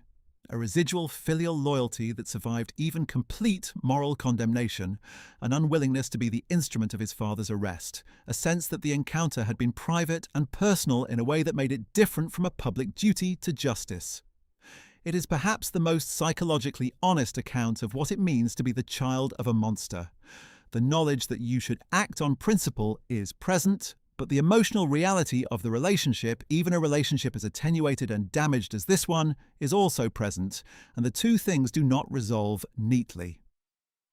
A residual filial loyalty that survived even complete moral condemnation, an unwillingness to be the instrument of his father's arrest, a sense that the encounter had been private and personal in a way that made it different from a public duty to justice. It is perhaps the most psychologically honest account of what it means to be the child of a monster. The knowledge that you should act on principle is present, but the emotional reality of the relationship, even a relationship as attenuated and damaged as this one, is also present, and the two things do not resolve neatly.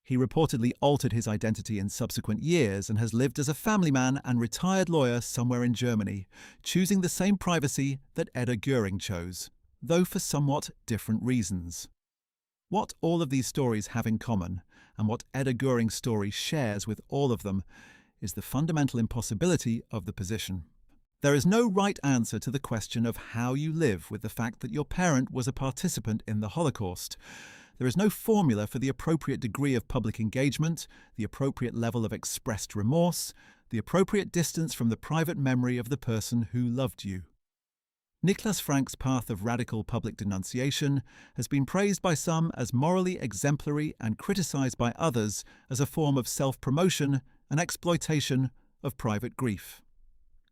He reportedly altered his identity in subsequent years and has lived as a family man and retired lawyer somewhere in Germany, choosing the same privacy that Edda Göring chose, though for somewhat different reasons. What all of these stories have in common, and what Edda Göring's story shares with all of them, is the fundamental impossibility of the position. There is no right answer to the question of how you live with the fact that your parent was a participant in the Holocaust. There is no formula for the appropriate degree of public engagement, the appropriate level of expressed remorse, the appropriate distance from the private memory of the person who loved you. Niklas Frank's path of radical public denunciation has been praised by some as morally exemplary and criticised by others as a form of self-promotion and exploitation of private grief.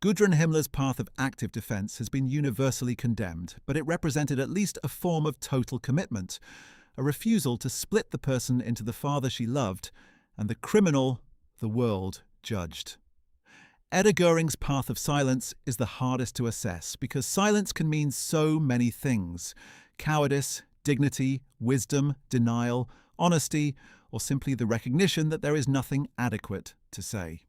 Gudrun Himmler's path of active defence has been universally condemned, but it represented at least a form of total commitment, a refusal to split the person into the father she loved and the criminal the world judged. Edda Göring's path of silence is the hardest to assess because silence can mean so many things: cowardice, dignity, wisdom, denial, honesty, or simply the recognition that there is nothing adequate to say.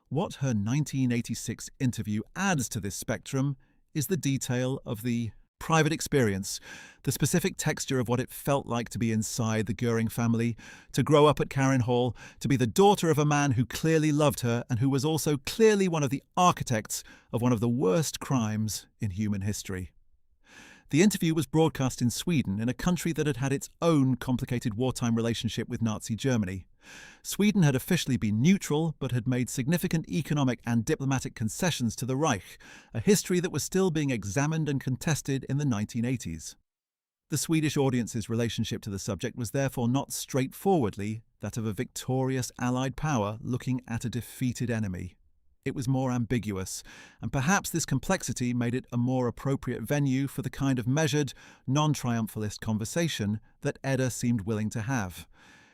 What her 1986 interview adds to this spectrum is the detail of the private experience, the specific texture of what it felt like to be inside the Göring family, to grow up at Karen Hall, to be the daughter of a man who clearly loved her and who was also clearly one of the architects of one of the worst crimes in human history. The interview was broadcast in Sweden, in a country that had had its own complicated wartime relationship with Nazi Germany. Sweden had officially been neutral, but had made significant economic and diplomatic concessions to the Reich, a history that was still being examined and contested in the 1980s. The Swedish audience's relationship to the subject was therefore not straightforwardly that of a victorious Allied power looking at a defeated enemy. It was more ambiguous, and perhaps this complexity made it a more appropriate venue for the kind of measured, non-triumphalist conversation that Edda seemed willing to have.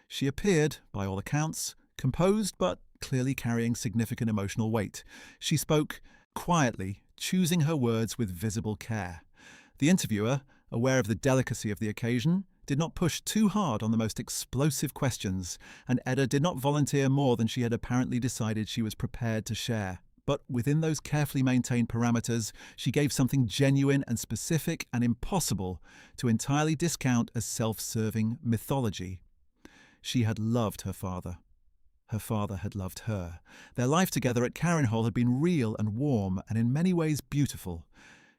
She appeared, by all accounts, composed but clearly carrying significant emotional weight. She spoke quietly, choosing her words with visible care. The interviewer, aware of the delicacy of the occasion, did not push too hard on the most explosive questions, and Edda did not volunteer more than she had apparently decided she was prepared to share. But within those carefully maintained parameters, she gave something genuine and specific and impossible to entirely discount as self-serving mythology. She had loved her father. Her father had loved her. Their life together at Karen Hall had been real and warm and in many ways beautiful.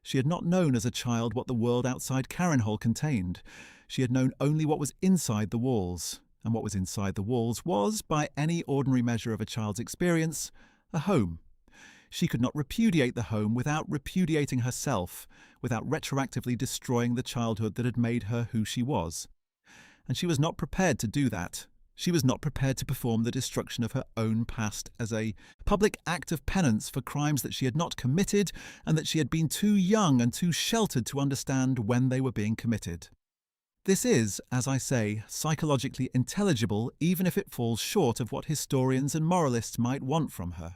She had not known as a child what the world outside Karen Hall contained. She had known only what was inside the walls, and what was inside the walls was, by any ordinary measure of a child's experience, a home. She could not repudiate the home without repudiating herself, without retroactively destroying the childhood that had made her who she was. And she was not prepared to do that. She was not prepared to perform the destruction of her own past as a public act of penance for crimes that she had not committed and that she had been too young and too sheltered to understand when they were being committed. This is, as I say, psychologically intelligible even if it falls short of what historians and moralists might want from her.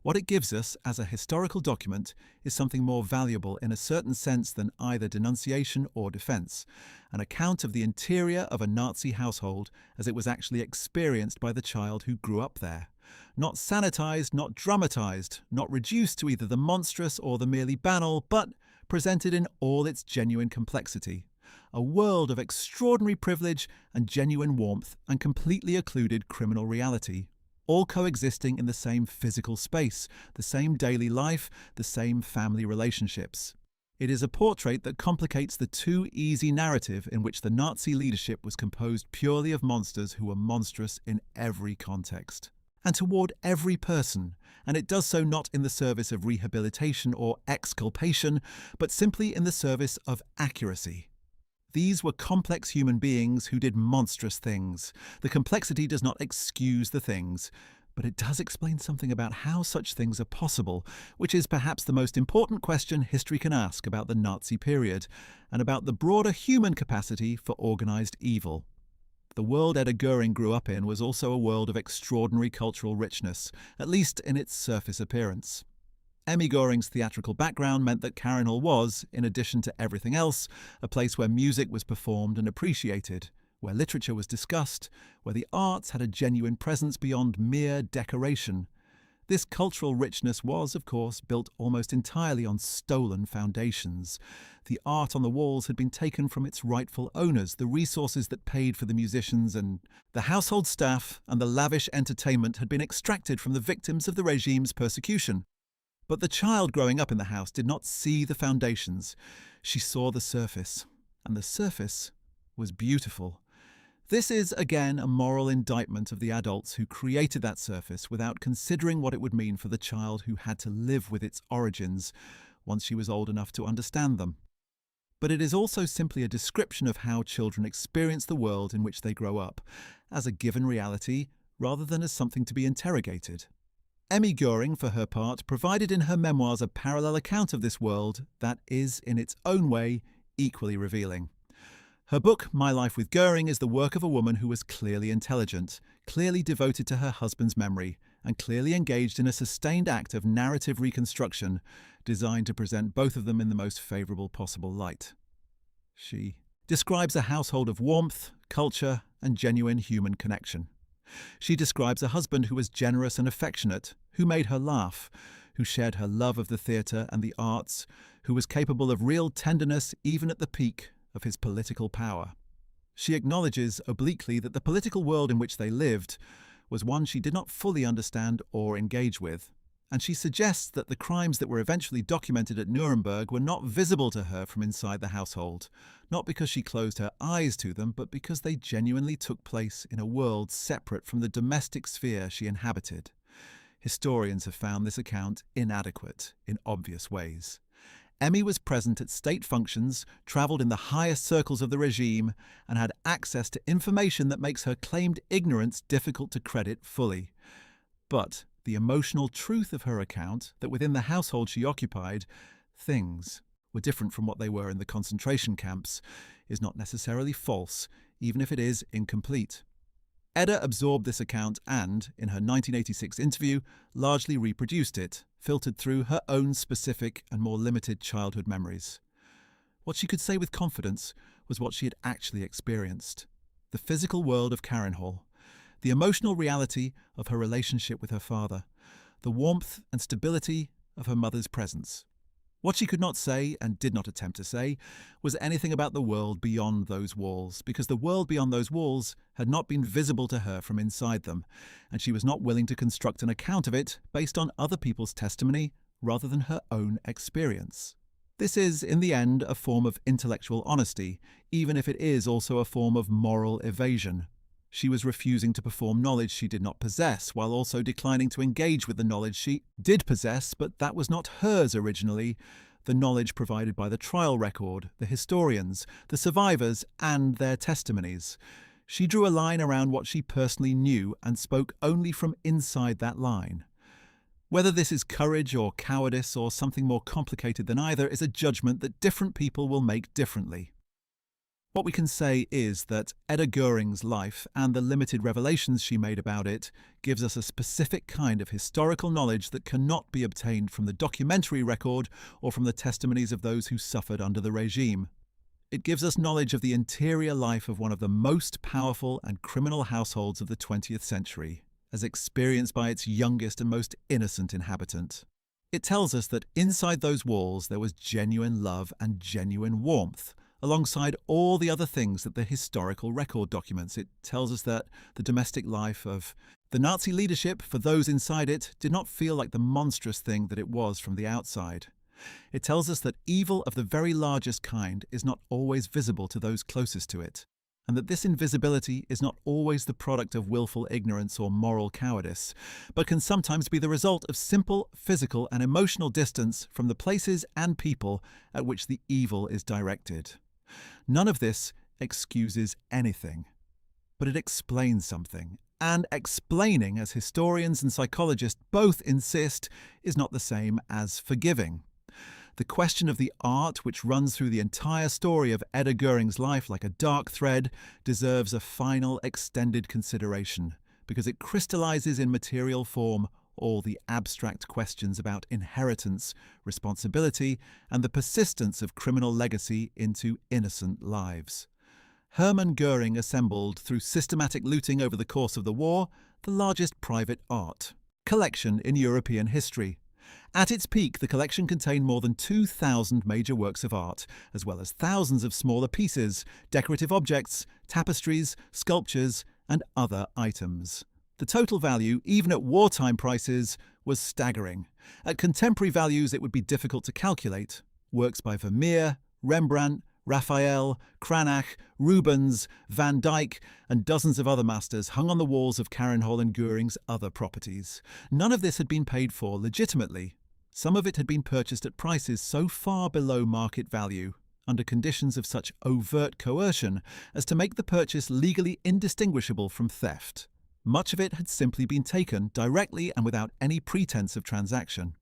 What it gives us as a historical document is something more valuable in a certain sense than either denunciation or defence, an account of the interior of a Nazi household as it was actually experienced by the child who grew up there. Not sanitised, not dramatised, not reduced to either the monstrous or the merely banal, but presented in all its genuine complexity. A world of extraordinary privilege and genuine warmth and completely occluded criminal reality, all coexisting in the same physical space, the same daily life, the same family relationships. It is a portrait that complicates the too easy narrative in which the Nazi leadership was composed purely of monsters who were monstrous in every context, and toward every person, and it does so not in the service of rehabilitation or exculpation, but simply in the service of accuracy. These were complex human beings who did monstrous things. The complexity does not excuse the things, but it does explain something about how such things are possible, which is perhaps the most important question history can ask about the Nazi period, and about the broader human capacity for organised evil. The world Edda Göring grew up in was also a world of extraordinary cultural richness, at least in its surface appearance. Emmy Göring's theatrical background meant that Karen Hall was, in addition to everything else, a place where music was performed and appreciated, where literature was discussed, where the arts had a genuine presence beyond mere decoration. This cultural richness was, of course, built almost entirely on stolen foundations. The art on the walls had been taken from its rightful owners, the resources that paid for the musicians and the household staff, and the lavish entertainment had been extracted from the victims of the regime's persecution. But the child growing up in the house did not see the foundations. She saw the surface, and the surface was beautiful. This is, again, a moral indictment of the adults who created that surface without considering what it would mean for the child who had to live with its origins once she was old enough to understand them. But it is also simply a description of how children experience the world in which they grow up, as a given reality rather than as something to be interrogated. Emmy Göring, for her part, provided in her memoirs a parallel account of this world that is, in its own way, equally revealing. Her book, My Life with Göring, is the work of a woman who was clearly intelligent, clearly devoted to her husband's memory, and clearly engaged in a sustained act of narrative reconstruction designed to present both of them in the most favourable possible light. She describes a household of warmth, culture, and genuine human connection. She describes a husband who was generous and affectionate, who made her laugh, who shared her love of the theatre and the arts, who was capable of real tenderness even at the peak of his political power. She acknowledges obliquely that the political world in which they lived was one she did not fully understand or engage with, and she suggests that the crimes that were eventually documented at Nuremberg were not visible to her from inside the household, not because she closed her eyes to them, but because they genuinely took place in a world separate from the domestic sphere she inhabited. Historians have found this account inadequate in obvious ways. Emmy was present at state functions, travelled in the highest circles of the regime, and had access to information that makes her claimed ignorance difficult to credit fully. But the emotional truth of her account, that within the household she occupied, things were different from what they were in the concentration camps, is not necessarily false, even if it is incomplete. Edda absorbed this account and, in her 1986 interview, largely reproduced it, filtered through her own specific and more limited childhood memories. What she could say with confidence was what she had actually experienced: the physical world of Carinhall, the emotional reality of her relationship with her father, the warmth and stability of her mother's presence. What she could not say, and did not attempt to say, was anything about the world beyond those walls, because the world beyond those walls had not been visible to her from inside them, and she was not willing to construct an account of it based on other people's testimony rather than her own experience. This is, in the end, a form of intellectual honesty, even if it is also a form of moral evasion. She was refusing to perform knowledge she did not possess, while also declining to engage with the knowledge she did possess, but that was not hers originally, the knowledge provided by the trial record, the historians, the survivors, and their testimonies. She drew a line around what she personally knew and spoke only from inside that line. Whether this is courage or cowardice or something more complicated than either is a judgment that different people will make differently. What we can say is that Edda Göring's life and the limited revelations she made about it gives us a specific kind of historical knowledge that cannot be obtained from the documentary record or from the testimonies of those who suffered under the regime. It gives us knowledge of the interior life of one of the most powerful and criminal households of the 20th century, as experienced by its youngest and most innocent inhabitant. It tells us that inside those walls there was genuine love and genuine warmth, alongside all the other things that the historical record documents. It tells us that the domestic life of the Nazi leadership, for those inside it, did not feel like the monstrous thing that it was from the outside. It tells us that evil of the very largest kind is not always visible to those closest to it, and that this invisibility is not always the product of willful ignorance or moral cowardice, but can sometimes be the result of simple physical and emotional distance from the places and people at which the evil is directed. None of this excuses anything, but it explains something. And explaining, as historians and psychologists both insist, is not the same as forgiving. The question of the art which runs through the entire story of Edda Göring's life like a dark thread deserves a final extended consideration, because it crystallizes in material form all the abstract questions about inheritance, responsibility, and the persistence of criminal legacy into innocent lives. Hermann Göring assembled, through systematic looting over the course of the war, the largest private art collection in European history. At its peak, the collection contained more than 2,000 major works of art, as well as thousands of smaller pieces, decorative objects, tapestries, sculptures, and other items. The total value, even at wartime prices, was staggering. At contemporary values, it would be difficult to calculate. Works by Vermeer, Rembrandt, Raphael, Cranach, Rubens, Van Dyck, and dozens of other masters hung on the walls of Carinhall and Göring's other properties. None of this had been paid for legitimately. Some of it had been purchased at prices so far below market value, under conditions of such overt coercion, as to make the purchase legally indistinguishable from theft. Much of it had simply been taken directly and without any pretense of transaction.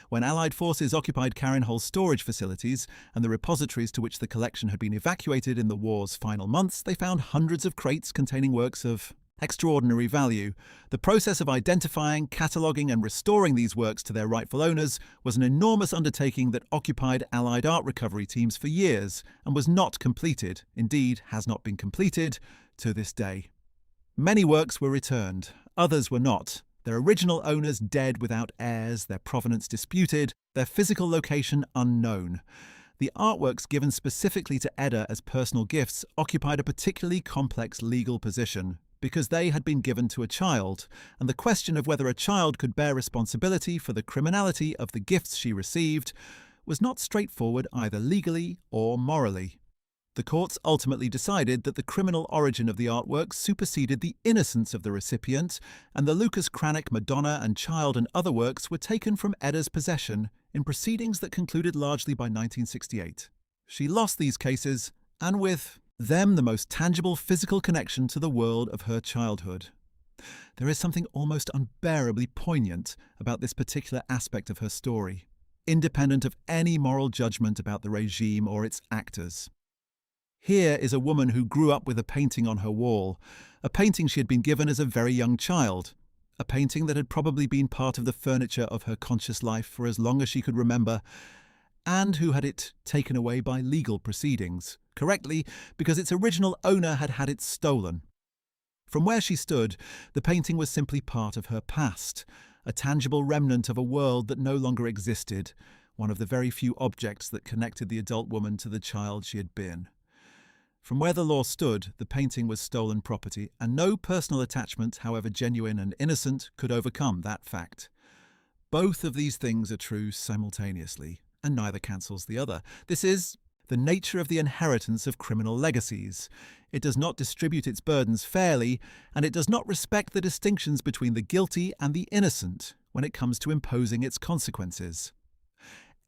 When Allied forces occupied Karin-Hall's storage facilities and the repositories to which the collection had been evacuated in the war's final months, they found hundreds of crates containing works of extraordinary value. The process of identifying, cataloguing and restoring these works to their rightful owners was an enormous undertaking that occupied Allied art recovery teams for years and was not completed, indeed has not been completed, to this day. Many works were returned, others were not, their original owners dead without heirs, their provenance disputed, their physical location unknown. The artworks given specifically to Edda as personal gifts occupied a particularly complex legal position, because they had been given to a child, and the question of whether a child could bear responsibility for the criminality of the gifts she received was not straightforward either legally or morally. The courts ultimately decided that the criminal origin of the artworks superseded the innocence of the recipient, and the Lucas Cranach Madonna and Child and other works were taken from Edda's possession in proceedings that concluded largely by 1968. She lost these cases, and with them the most tangible physical connection to the world of her childhood. There is something almost unbearably poignant about this particular aspect of her story, independent of any moral judgment about the regime or its actors. Here is a woman who grew up with a painting on her wall, a painting she had been given as a very young child, a painting that had probably been part of the furniture of her conscious life for as long as she could remember, and who had it taken away by legal proceedings, correctly because its original owner had had it stolen. From where she stood, the painting was simply part of her past, a tangible remnant of a world that no longer existed, one of the very few objects that connected the adult woman to the child she had been. From where the law stood, the painting was stolen property, and no personal attachment, however genuine and innocent, could overcome that fact. Both of these things are true simultaneously, and neither cancels the other. This is the nature of the inheritance of criminal legacies. It does not distribute its burdens fairly, and it does not respect the distinctions between the guilty and the innocent when it comes to imposing its consequences.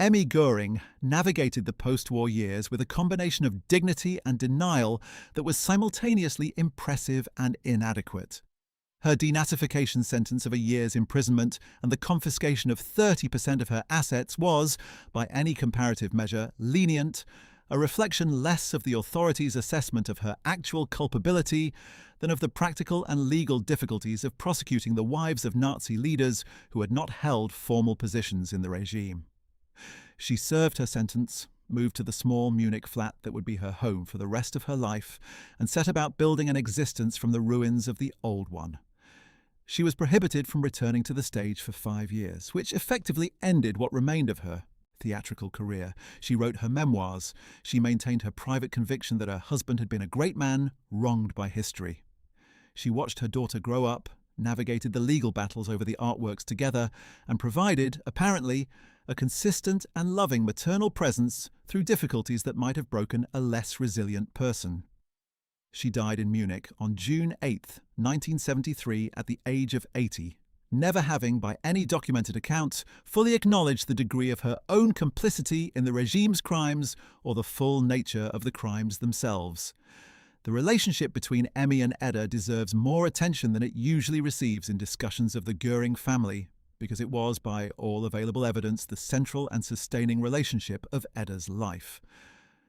Hermann Göring navigated the post-war years with a combination of dignity and denial that was simultaneously impressive and inadequate. Her denazification sentence of a year's imprisonment and the confiscation of 30% of her assets was, by any comparative measure, lenient, a reflection less of the authorities' assessment of her actual culpability than of the practical and legal difficulties of prosecuting the wives of Nazi leaders who had not held formal positions in the regime. She served her sentence, moved to the small Munich flat that would be her home for the rest of her life, and set about building an existence from the ruins of the old one. She was prohibited from returning to the stage for 5 years, which effectively ended what remained of her theatrical career. She wrote her memoirs. She maintained her private conviction that her husband had been a great man, wronged by history. She watched her daughter grow up, navigated the legal battles over the artworks together, and provided, apparently, a consistent and loving maternal presence through difficulties that might have broken a less resilient person. She died in Munich on June 8, 1973, at the age of 80, never having, by any documented account, fully acknowledged the degree of her own complicity in the regime's crimes or the full nature of the crimes themselves. The relationship between Emmy and Edda deserves more attention than it usually receives in discussions of the Göring family, because it was, by all available evidence, the central and sustaining relationship of Edda's life.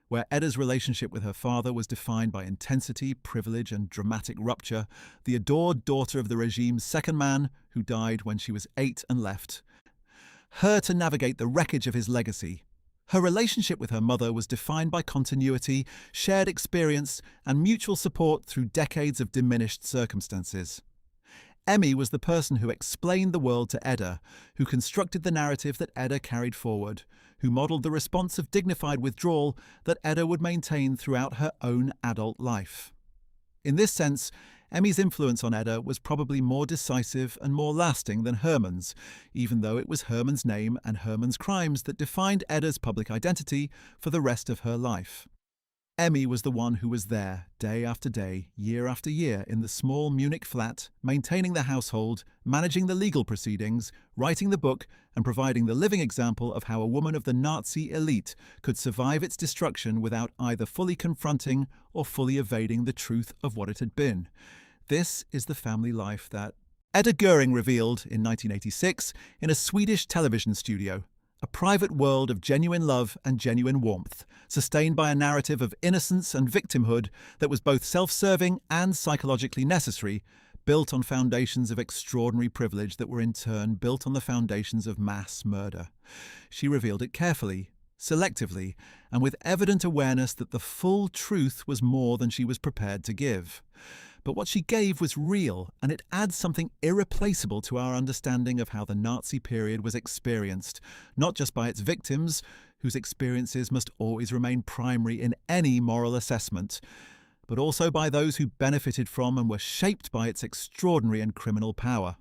Where Edda's relationship with her father was defined by intensity, privilege, and dramatic rupture, the adored daughter of the regime's second man, who died when she was 8 and left, her to navigate the wreckage of his legacy. Her relationship with her mother was defined by continuity, shared experience, and mutual support through decades of diminished circumstances. Emmy was the person who explained the world to Edda, who constructed the narrative that Edda carried forward, who modelled the response of dignified withdrawal that Edda would maintain throughout her own adult life. In this sense, Emmy's influence on Edda was probably more decisive and more lasting than Hermann's, even though it was Hermann's name and Hermann's crimes that defined Edda's public identity for the rest of her life. Emmy was the one who was there, day after day, year after year, in the small Munich flat, maintaining the household, managing the legal proceedings, writing the book, and providing the living example of how a woman of the Nazi elite could survive its destruction without either fully confronting or fully evading the truth of what it had been. This is the family life that, Edda Göring revealed, in 1986, in a Swedish television studio, a private world of genuine love and genuine warmth, sustained by a narrative of innocence and victimhood that was both self-serving and psychologically necessary, built on foundations of extraordinary privilege that were in turn built on the foundations of mass murder. She revealed it carefully, selectively, and with evident awareness that the full truth was more than she was prepared to give. But what she gave was real, and it adds something irreplaceable to our understanding of how the Nazi period was experienced, not just by its victims, whose experiences must always remain primary in any moral assessment, but also by those who benefited from and were shaped by its extraordinary and criminal power.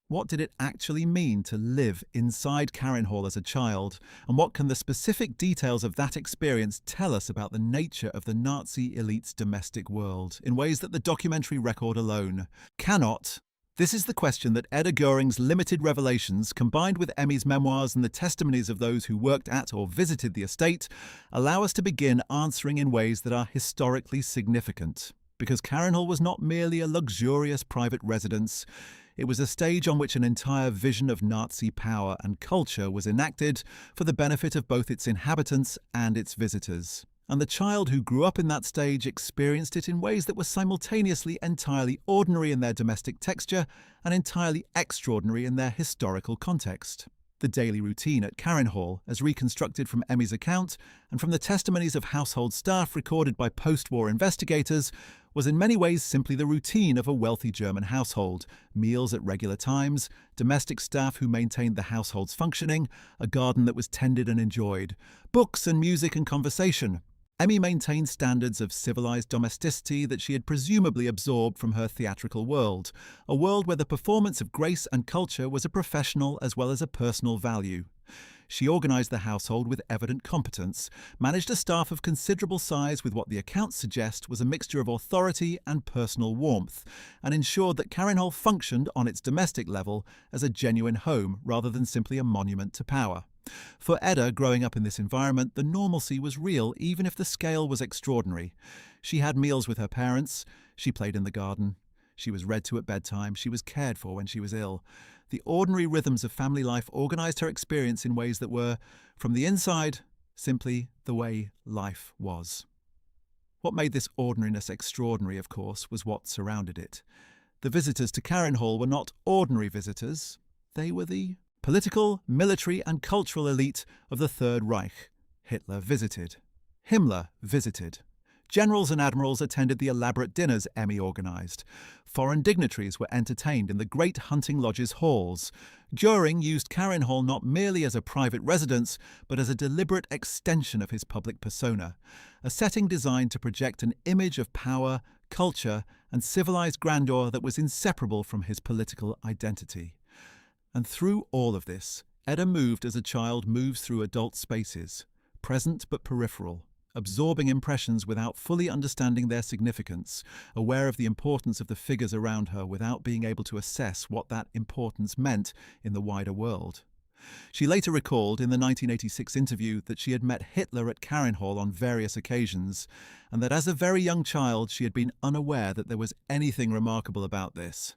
What did it actually mean to live inside Harrenhal as a child, and what can the specific details of that experience tell us about the nature of the Nazi elite's domestic world, in ways that the documentary record alone cannot? This is the question that Edda Göring's limited revelations, combined with Emmy's memoirs and the testimonies of those who worked at or visited the estate, allow us to begin answering in ways that are historically significant. Because Harrenhal was not merely a luxurious private residence, it was a stage on which an entire vision of Nazi power and culture was enacted for the benefit of both its inhabitants and its visitors. And the child who grew up in that stage experienced it in ways that were simultaneously entirely ordinary in their domestic texture and entirely extraordinary in their historical context. The daily routine at Harrenhal, as reconstructed from Emmy's account and from the testimonies of household staff recorded by post-war investigators, was in many ways simply the routine of a wealthy German household: meals at regular times, domestic staff who maintained the household's functioning, a garden that was tended and enjoyed, books and music and conversation. Emmy maintained standards of civilized domesticity that she had presumably absorbed from her theatrical world, a world where the performance of grace and culture was a professional as well as a personal value. She organized the household with evident competence, managed a staff of considerable size with what the accounts suggest was a mixture of authority and personal warmth, and ensured that Harrenhal functioned on its domestic level as a genuine home rather than simply a monument to power. For Edda, growing up in this environment, the normalcy was real even if the scale was extraordinary. She had meals with her parents, she played in the garden, she was read to at bedtime, she was cared for when she was ill. The ordinary rhythms of family life organized her experience in ways that were, from the inside, simply the way life was. What made this ordinariness extraordinary, of course, was what surrounded it. The visitors to Harrenhal were not ordinary visitors, they were the political, military and cultural elite of the Third Reich. Hitler visited. Himmler visited. Generals and admirals attended the elaborate dinners Emmy organized. Foreign dignitaries were entertained in the great hunting lodge's halls. Göring used Harrenhal not merely as a private residence, but as a deliberate extension of his public persona, a setting designed to project an image of power, culture, and civilized grandeur that was inseparable from his political identity. And through all of this, Edda moved as a child moves through adult spaces, present but peripheral, absorbing impressions without fully understanding their significance, aware of the importance of the figures around her without being able to assess what that importance meant in the wider world. She later recalled in the 1986 interview that she had met Hitler at Harrenhal on various occasions, and that as a very young child she had been unaware that there was anything remarkable about this.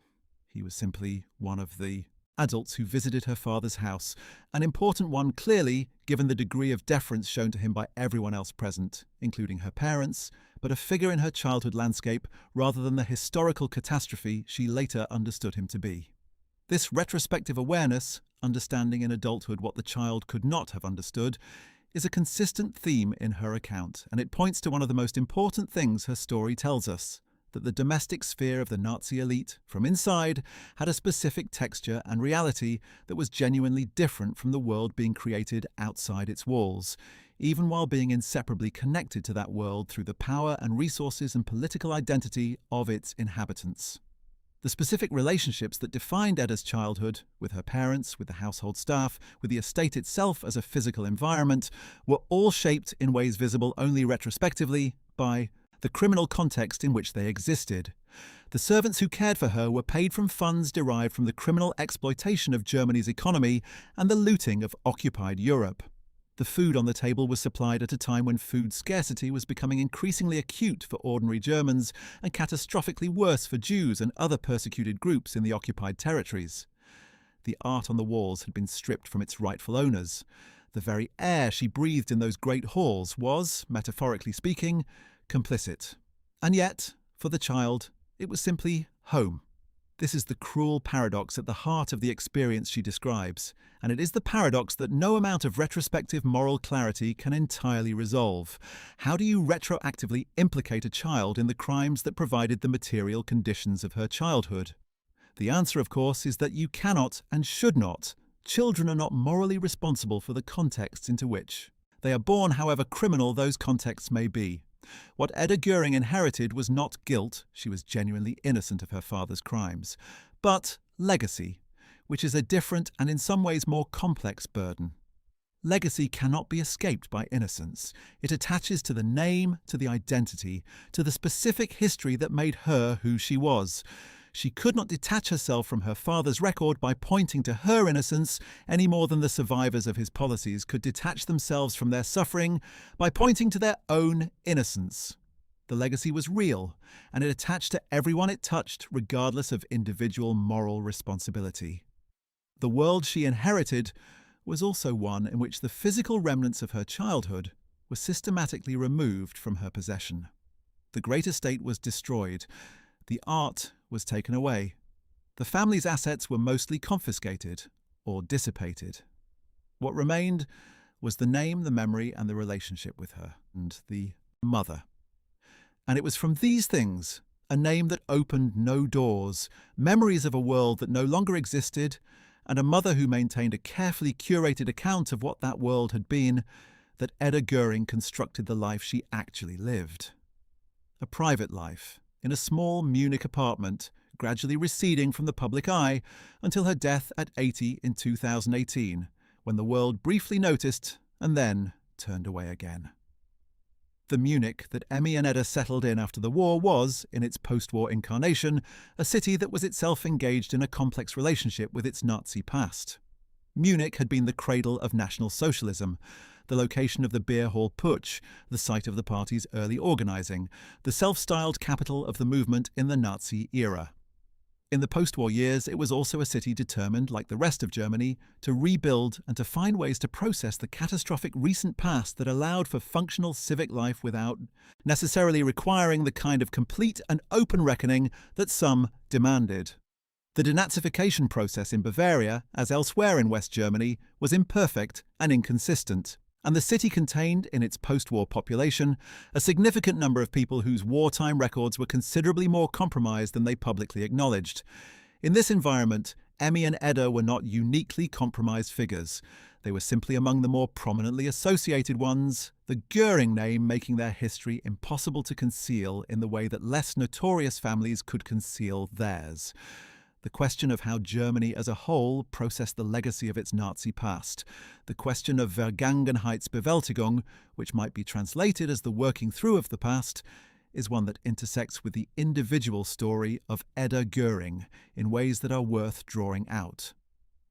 He was simply one of the adults who visited her father's house, an important one clearly given the degree of deference shown to him by everyone else present, including her parents, but a figure in her childhood landscape rather than the historical catastrophe she later understood him to be. This retrospective awareness, understanding in adulthood what the child could not have understood, is a consistent theme in her account, and it points to one of the most important things her story tells us: that the domestic sphere of the Nazi elite, from inside, had a specific texture and reality that was genuinely different from the world being created outside its walls, even while being inseparably connected to that world through the power and resources and political identity of its inhabitants. The specific relationships that defined Edda's childhood, with her parents, with the household staff, with the estate itself as a physical environment, were all shaped in ways visible only retrospectively by the criminal context in which they existed. The servants who cared for her were paid from funds derived from the criminal exploitation of Germany's economy and the looting of occupied Europe. The food on the table was supplied at a time when food scarcity was becoming increasingly acute for ordinary Germans and catastrophically worse for Jews and other persecuted groups in the occupied territories. The art on the walls had been stripped from its rightful owners. The very air she breathed in those great halls was, metaphorically speaking, complicit. And yet, for the child, it was simply home. This is the cruel paradox at the heart of the experience she describes, and it is the paradox that no amount of retrospective moral clarity can entirely resolve. How do you retroactively implicate a child in the crimes that provided the material conditions of her childhood? The answer, of course, is that you cannot and should not. Children are not morally responsible for the contexts into which they are born, however criminal those contexts may be. What Edda Göring inherited was not guilt, she was genuinely innocent of her father's crimes, but legacy, which is a different and in some ways more complex burden. Legacy cannot be escaped by innocence. It attaches to the name, to the identity, to the specific history that made her who she was. She could not detach herself from her father's record by pointing to her innocence any more than the survivors of his policies could detach themselves from their suffering by pointing to their own innocence. The legacy was real, and it attached to everyone it touched, regardless of individual moral responsibility. The world she inherited was also one in which the physical remnants of her childhood were systematically removed from her possession. The great estate was destroyed. The art was taken away. The family's assets were mostly confiscated or dissipated. What remained was the name, the memory, and the relationship with her, and the mother. And it was from these things, a name that opened no doors, memories of a world that no longer existed, and a mother who maintained a carefully curated account of what that world had been, that Edda Göring constructed the life she actually lived. A private life, in a small Munich apartment, gradually receding from the public eye until her death at 80 in 2018, when the world briefly noticed and then turned away again. The Munich that Emmy and Edda settled in after the war was, in its post-war incarnation, a city that was itself engaged in a complex relationship with its Nazi past. Munich had been the cradle of National Socialism, the location of the beer hall putsch, the site of the party's early organising, the self-styled capital of the movement in the Nazi era. In the post-war years, it was also a city determined, like the rest of Germany, to rebuild and to find ways to process the catastrophic recent past that allowed for functional civic life without necessarily requiring the kind of complete and open reckoning that some demanded. The denazification process in Bavaria, as elsewhere in West Germany, was imperfect and inconsistent, and the city contained in its post-war population a significant number of people whose wartime records were considerably more compromised than they publicly acknowledged. In this environment, Emmy and Edda were not uniquely compromised figures. They were simply among the more prominently associated ones, the Göring name making their history impossible to conceal in the way that less notorious families could conceal theirs. The question of how Germany as a whole processed the legacy of its Nazi past, the question of Vergangenheitsbewältigung, which might be translated as the working through of the past, is one that intersects with the individual story of Edda Göring in ways that are worth drawing out.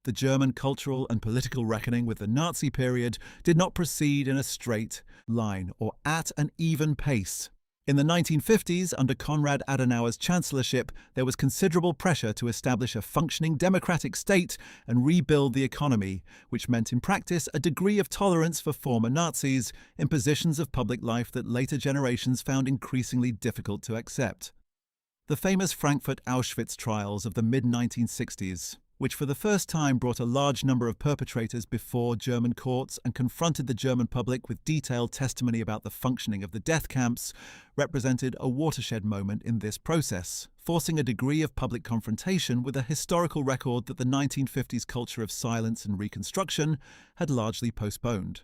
The German cultural and political reckoning with the Nazi period did not proceed in a straight line or at an even pace. In the 1950s, under Konrad Adenauer's chancellorship, there was considerable pressure to establish a functioning democratic state and rebuild the economy, which meant in practice a degree of tolerance for former Nazis in positions of public life that later generations found increasingly difficult to accept. The famous Frankfurt Auschwitz trials of the mid-1960s, which for the first time brought a large number of perpetrators before German courts and confronted the German public with detailed testimony about the functioning of the death camps, represented a watershed moment in this process, forcing a degree of public confrontation with a historical record that the 1950s culture of silence and reconstruction had largely postponed.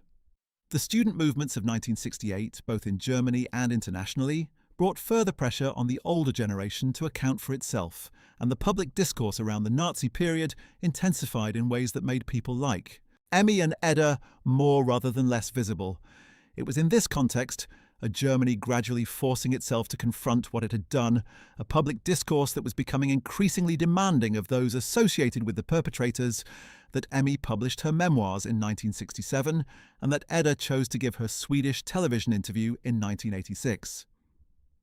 The student movements of 1968, both in Germany and internationally, brought further pressure on the older generation to account for itself, and the public discourse around the Nazi period intensified in ways that made people like Emmy and Edda more rather than less visible. It was in this context a Germany gradually forcing itself to confront what it had done, a public discourse that was becoming increasingly demanding of those associated with the perpetrators, that Emmy published her memoirs in 1967, and that Edda chose to give her Swedish television interview in 1986.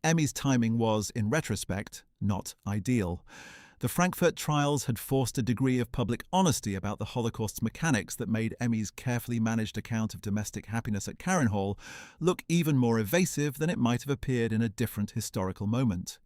Emmy's timing was, in retrospect, not ideal. The Frankfurt trials had forced a degree of public honesty about the Holocaust's mechanics that made Emmy's carefully managed account of domestic happiness at Carrinhall look even more evasive than it might have appeared in a different historical moment.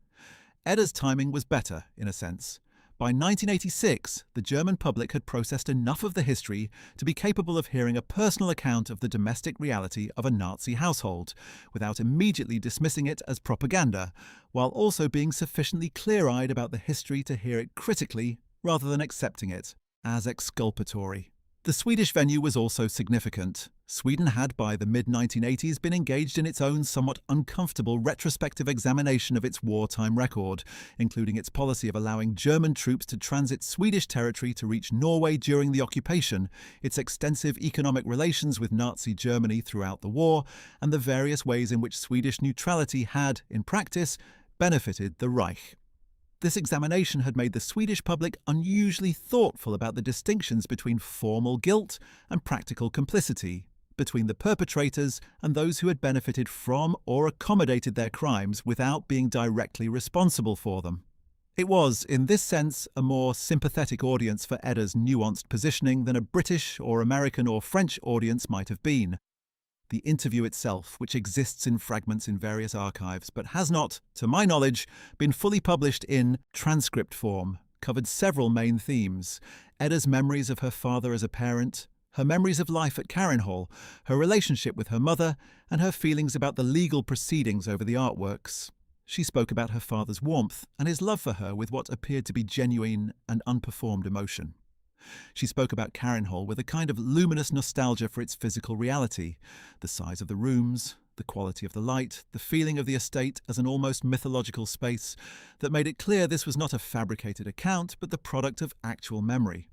Edda's timing was better, in a sense. By 1986, the German public had processed enough of the history to be capable of hearing a personal account of the domestic reality of a Nazi household, without immediately dismissing it as propaganda, while also being sufficiently clear-eyed about the history to hear it critically rather than accepting it as exculpatory. The Swedish venue was also significant. Sweden had, by the mid-1980s, been engaged in its own somewhat uncomfortable retrospective examination of its wartime record, including its policy of allowing German troops to transit Swedish territory to reach Norway during the occupation, its extensive economic relations with Nazi Germany throughout the war, and the various ways in which Swedish neutrality had, in practice, benefited the Reich. This examination had made the Swedish public unusually thoughtful about the distinctions between formal guilt and practical complicity, between the perpetrators and those who had benefited from or accommodated their crimes without being directly responsible for them. It was, in this sense, a more sympathetic audience for Edda's nuanced positioning than a British or American or French audience might have been. The interview itself, which exists in fragments in various archives but has not, to my knowledge, been fully published in transcript form, covered several main themes: Edda's memories of her father as a parent, her memories of life at Carrinhall, her relationship with her mother, and her feelings about the legal proceedings over the artworks. She spoke about her father's warmth and his love for her with what appeared to be genuine and unperformed emotion. She spoke about Carrinhall with a kind of luminous nostalgia for its physical reality, the size of the rooms, the quality of the light, the feeling of the estate as an almost mythological space that made it clear this was not a fabricated account but the product of actual memory.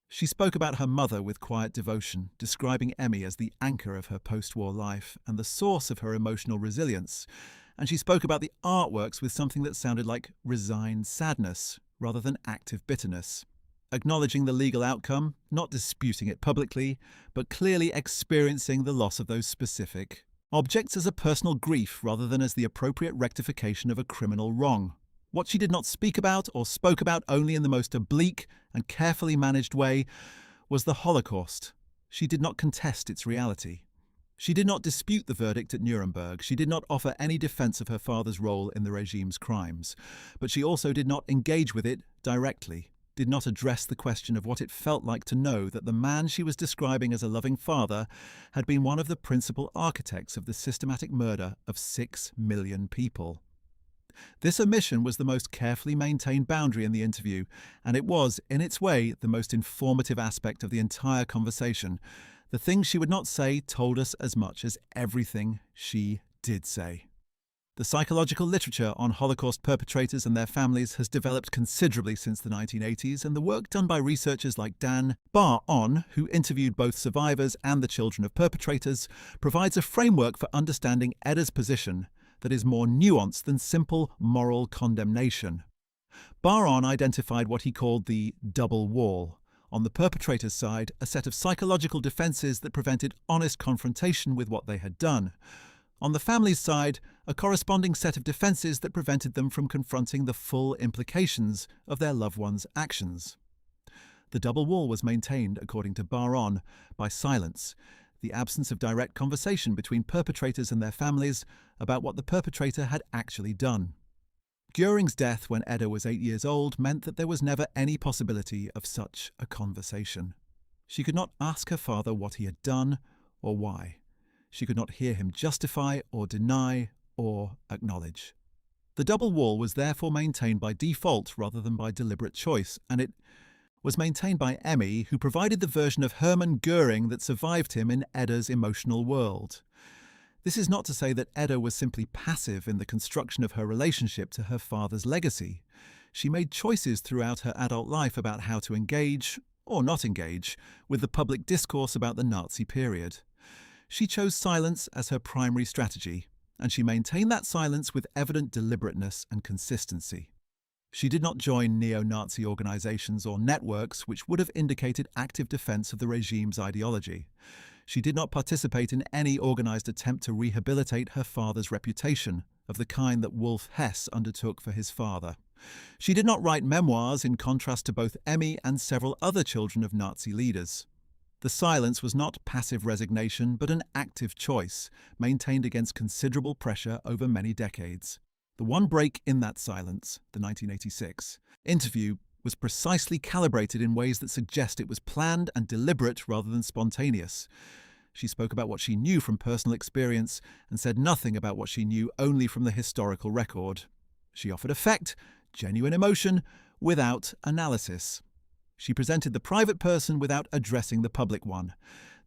She spoke about her mother with quiet devotion, describing Emmy as the anchor of her post-war life and the source of her emotional resilience, and she spoke about the artworks with something that sounded like resigned sadness rather than active bitterness, acknowledging the legal outcome, not disputing it publicly, but clearly experiencing the loss of those specific objects as a personal grief rather than as the appropriate rectification of a criminal wrong. What she did not speak about, or spoke about only in the most oblique and carefully managed way, was the Holocaust. She did not contest its reality. She did not dispute the verdict at Nuremberg. She did not offer any defense of her father's role in the regime's crimes. But she also did not engage with it directly, did not address the question of what it felt like to know that the man she was describing as a loving father had been one of the principal architects of the systematic murder of 6 million people. This omission was the most carefully maintained boundary in the interview, and it was, in its way, the most informative aspect of the entire conversation. The things she would not say told us as much as everything she did say. The psychological literature on Holocaust perpetrators and their families has developed considerably since the 1980s, and the work done by researchers like Dan Bar-On, who interviewed both survivors and the children of perpetrators, provides a framework for understanding Edda's position that is more nuanced than simple moral condemnation. Bar-On identified what he called the double wall. On the perpetrator's side, a set of psychological defences that prevented honest confrontation with what they had done. On the family's side, a corresponding set of defences that prevented them from confronting the full implications of their loved one's actions. The double wall was maintained, according to Bar-On, by silence, the absence of direct conversation between perpetrators and their families about what the perpetrator had actually done. Göring's death when Edda was 8 years old meant that there was never any possibility of such a conversation. She could not ask her father what he had done or why. She could not hear him justify or deny or acknowledge. The double wall was therefore maintained by default rather than by deliberate choice, and it was maintained by Emmy, who provided the version of Hermann Göring that survived him in Edda's emotional world. This is not to say that Edda was simply passive in the construction of her relationship to her father's legacy. She made choices throughout her adult life about how to engage, or not engage, with the public discourse about the Nazi period. She chose silence as her primary strategy, and she maintained that silence with evident deliberateness and consistency. She did not join neo-Nazi organizations or networks which would have indicated active defense of the regime's ideology. She did not participate in any organized attempt to rehabilitate her father's reputation, of the kind that Wolf Hess undertook for his father. She did not write memoirs in contrast to both Emmy and several other children of Nazi leaders. The silence was not passive resignation, but an active choice, maintained against considerable pressure over many decades. The one break in that silence, the 1986 interview, was precisely calibrated in ways that suggest it was planned and deliberate rather than spontaneous. She spoke about what she knew from personal experience and said nothing about what she knew only from the historical record. She offered affect, genuine emotion, without analysis. She presented the private person without addressing the public one.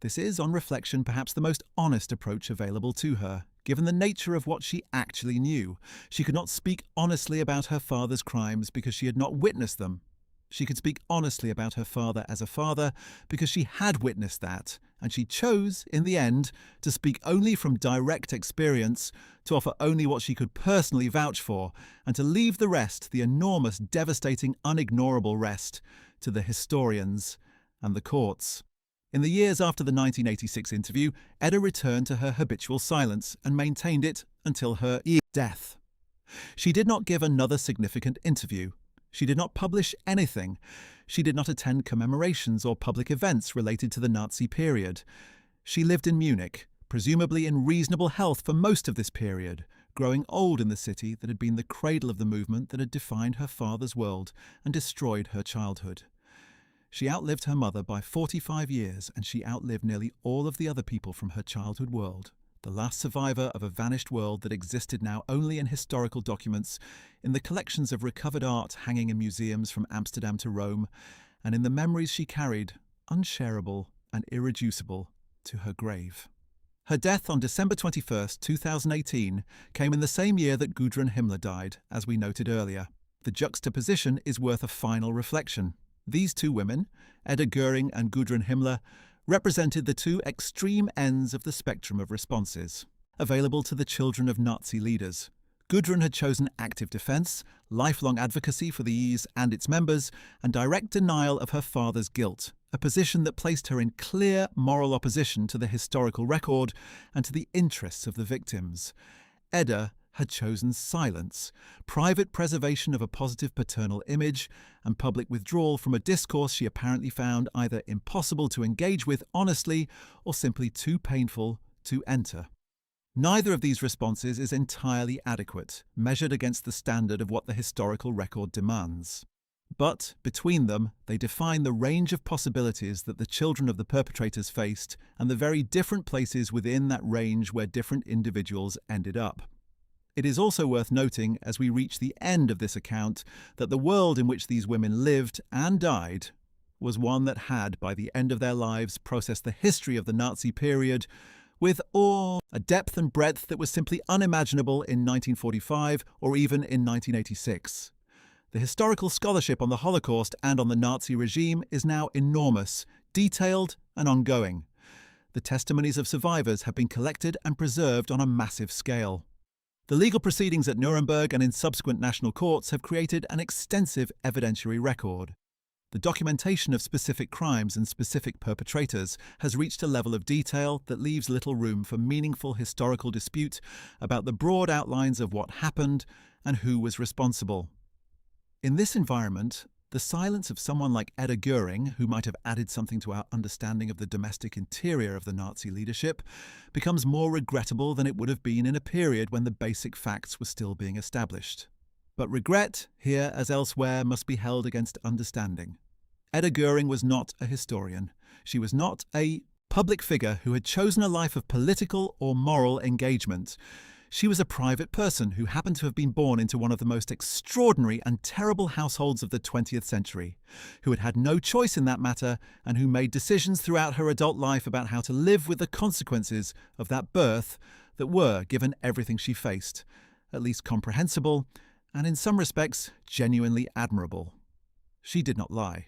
This is, on reflection, perhaps the most honest approach available to her, given the nature of what she actually knew. She could not speak honestly about her father's crimes because she had not witnessed them. She could speak honestly about her father as a father because she had witnessed that, and she chose, in the end, to speak only from direct experience, to offer only what she could personally vouch for, and to leave the rest, the enormous, devastating, unignorable rest, to the historians and the courts. In the years after the 1986 interview, Edda returned to her habitual silence and maintained it until her death. She did not give another significant interview. She did not publish anything. She did not attend commemorations or public events related to the Nazi period. She lived in Munich, presumably in reasonable health for most of this period, growing old in the city that had been the cradle of the movement that had defined her father's world and destroyed her childhood. She outlived her mother by 45 years, and she outlived nearly all of the other people from her childhood world, the last survivor of a vanished world that existed now only in historical documents, in the collections of recovered art hanging in museums from Amsterdam to Rome, and in the memories she carried, unshareable and irreducible, to her grave. Her death on December 21, 2018, came in the same year that Gudrun Himmler died, as we noted earlier. The juxtaposition is worth a final reflection. These two women, Edda Göring and Gudrun Himmler, represented the two extreme ends of the spectrum of responses available to the children of Nazi leaders. Gudrun had chosen active defense, lifelong advocacy for the IS and its members, and direct denial of her father's guilt, a position that placed her in clear moral opposition to the historical record and to the interests of the victims. Edda had chosen silence, private preservation of a positive paternal image, and public withdrawal from a discourse she apparently found either impossible to engage with honestly or simply too painful to enter. Neither of these responses is entirely adequate, measured against the standard of what the historical record demands. But, between them, they define the range of possibilities that the children of the perpetrators faced and the very different places within that range where different individuals ended up. It is also worth noting, as we reach the end of this account, that the world in which these women lived and died was one that had, by the end of their lives, processed the history of the Nazi period with a depth and breadth that was simply unimaginable in 1945 or even in 1986. The historical scholarship on the Holocaust and on the Nazi regime is now enormous, detailed and ongoing. The testimonies of survivors have been collected and preserved on a massive scale. The legal proceedings at Nuremberg and in subsequent national courts have created an extensive evidentiary record. The documentation of specific crimes and specific perpetrators has reached a level of detail that leaves little room for meaningful historical dispute about the broad outlines of what happened and who was responsible. In this environment, the silence of someone like Edda Göring, who might have added something to our understanding of the domestic interior of the Nazi leadership, becomes more regrettable than it would have been in a period when the basic facts were still being established. But regret, here as elsewhere, must be held against understanding. Edda Göring was not a historian. She was not a public figure who had chosen a life of political or moral engagement. She was a private person who happened to have been born into one of the most extraordinary and terrible households of the 20th century, who had no choice in that matter, and who made decisions throughout her adult life about how to live with the consequences of that birth that were, given everything she faced, at least comprehensible, and in some respects genuinely admirable. She did not lie.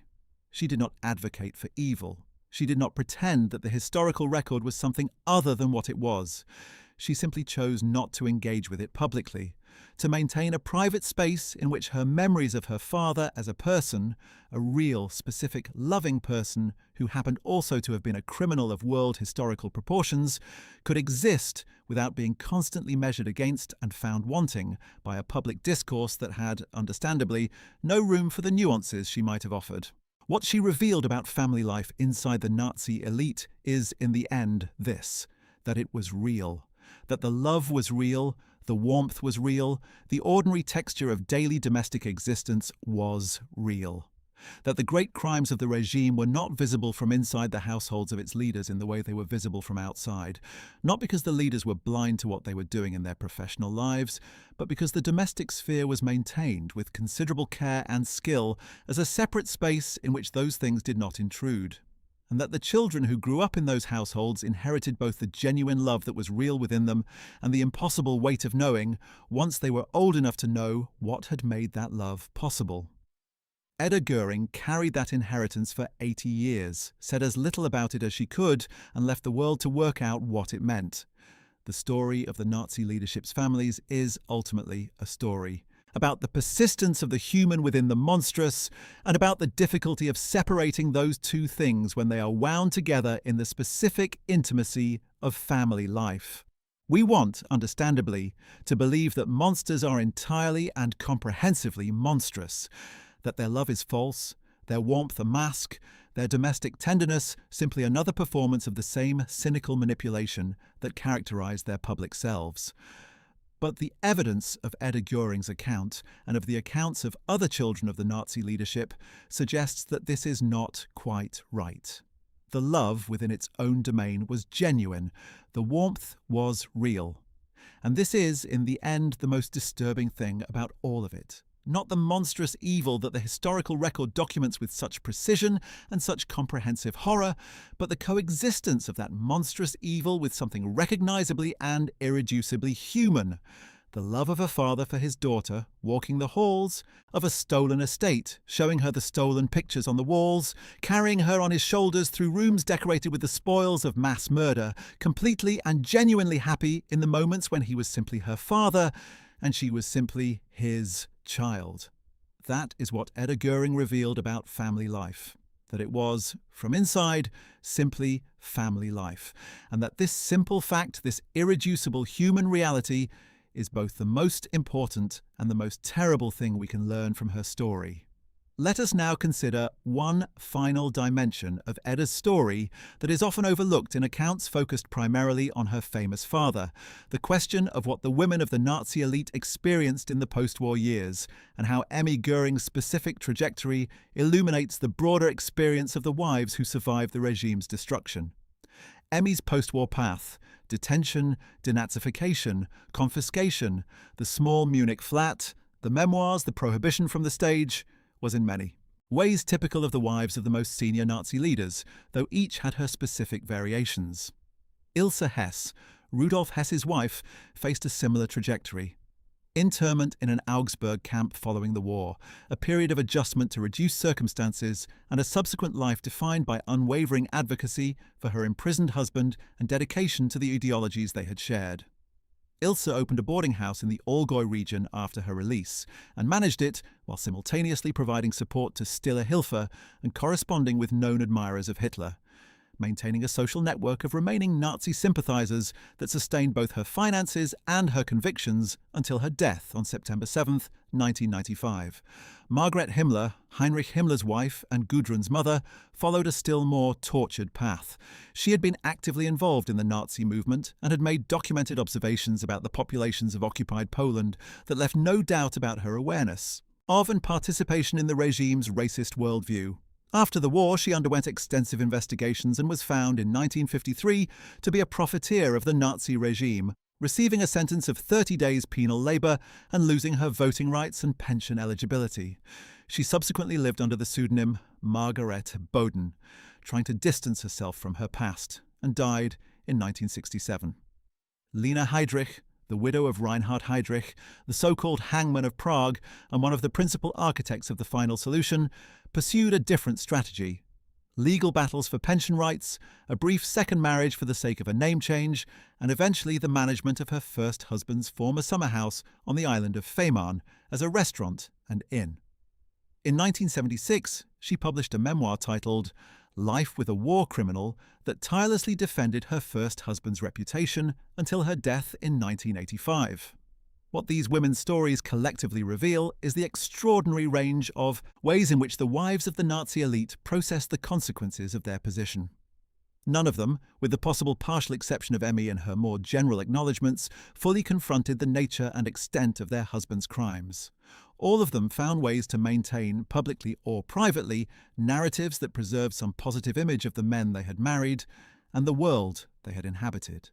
She did not advocate for evil. She did not pretend that the historical record was something other than what it was. She simply chose not to engage with it publicly, to maintain a private space in which her memories of her father as a person, a real, specific, loving person who happened also to have been a criminal of world historical proportions, could exist without being constantly measured against and found wanting by a public discourse that had, understandably, no room for the nuances she might have offered. What she revealed about family life inside the Nazi elite is, in the end, this: that it was real. That the love was real, the warmth was real, the ordinary texture of daily domestic existence was real. That the great crimes of the regime were not visible from inside the households of its leaders in the way they were visible from outside, not because the leaders were blind to what they were doing in their professional lives, but because the domestic sphere was maintained with considerable care and skill as a separate space in which those things did not intrude. And that the children who grew up in those households inherited both the genuine love that was real within them and the impossible weight of knowing, once they were old enough to know, what had made that love possible. Edda Göring carried that inheritance for 80 years, said as little about it as she could, and left the world to work out what it meant. The story of the Nazi leadership's families is ultimately a story about the persistence of the human within the monstrous, and about the difficulty of separating those two things when they are wound together in the specific intimacy of family life. We want, understandably, to believe that monsters are entirely and comprehensively monstrous, that their love is false, their warmth a mask, their domestic tenderness simply another performance of the same cynical manipulation that characterized their public selves. But the evidence of Edda Göring's account and of the accounts of other children of the Nazi leadership suggests that this is not quite right. The love within its own domain was genuine, the warmth was real. And this is, in the end, the most disturbing thing about all of it. Not the monstrous evil that the historical record documents with such precision and such comprehensive horror, but the coexistence of that monstrous evil with something recognizably and irreducibly human. The love of a father for his daughter, walking the halls, of a stolen estate, showing her the stolen pictures on the walls, carrying her on his shoulders through rooms decorated with the spoils of mass murder, completely and genuinely happy in the moments when he was simply her father, and she was simply his child. That is what Edda Göring revealed about family life, that it was, from inside, simply family life, and that this simple fact, this irreducible human reality, is both the most important and the most terrible thing we can learn from her story. Let us now consider one final dimension of Edda's story that is often overlooked in accounts focused primarily on her famous father, the question of what the women of the Nazi elite experienced in the post-war years, and how Emmy Göring's specific trajectory illuminates the broader experience of the wives who survived the regime's destruction. Emmy's post-war path: detention, denazification, confiscation, the small Munich flat, the memoirs, the prohibition from the stage, was in many ways typical of the wives of the most senior Nazi leaders, though each had her specific variations. Ilse Hess, Rudolf Hess's wife, faced a similar trajectory. Internment in an Augsburg camp following the war, a period of adjustment to reduced circumstances, and a subsequent life defined by unwavering advocacy for her imprisoned husband and dedication to the ideologies they had shared. Ilse opened a boarding house in the Allgäu region after her release, and managed it while simultaneously providing support to Stille Hilfe and corresponding with known admirers of Hitler, maintaining a social network of remaining Nazi sympathizers that sustained both her finances and her convictions until her death on September 7, 1995. Margaret Himmler, Heinrich Himmler's wife and Gudrun's mother, followed a still more tortured path. She had been actively involved in the Nazi movement and had made documented observations about the populations of occupied Poland that left no doubt about her awareness of and participation in the regime's racist worldview. After the war, she underwent extensive investigations and was found in 1953 to be a profiteer of the Nazi regime, receiving a sentence of 30 days penal labour and losing her voting rights and pension eligibility. She subsequently lived under the pseudonym Margaret Boden, trying to distance herself from her past, and died in 1967. Lena Heydrich, the widow of Reinhard Heydrich, the so-called hangman of Prague and one of the principal architects of the final solution, pursued a different strategy. legal battles for pension rights, a brief second marriage for the sake of a name change, and eventually the management of her first husband's former summer house on the island of Fehmarn as a restaurant and inn. In 1976, she published a memoir titled Life with a War Criminal that tirelessly defended her first husband's reputation until her death in 1985. What these women's stories collectively reveal is the extraordinary range of ways in which the wives of the Nazi elite processed the consequences of their position. None of them, with the possible partial exception of Emmy and her more general acknowledgements, fully confronted the nature and extent of their husbands' crimes. All of them found ways to maintain, publicly or privately, narratives that preserved some positive image of the men they had married and the world they had inhabited.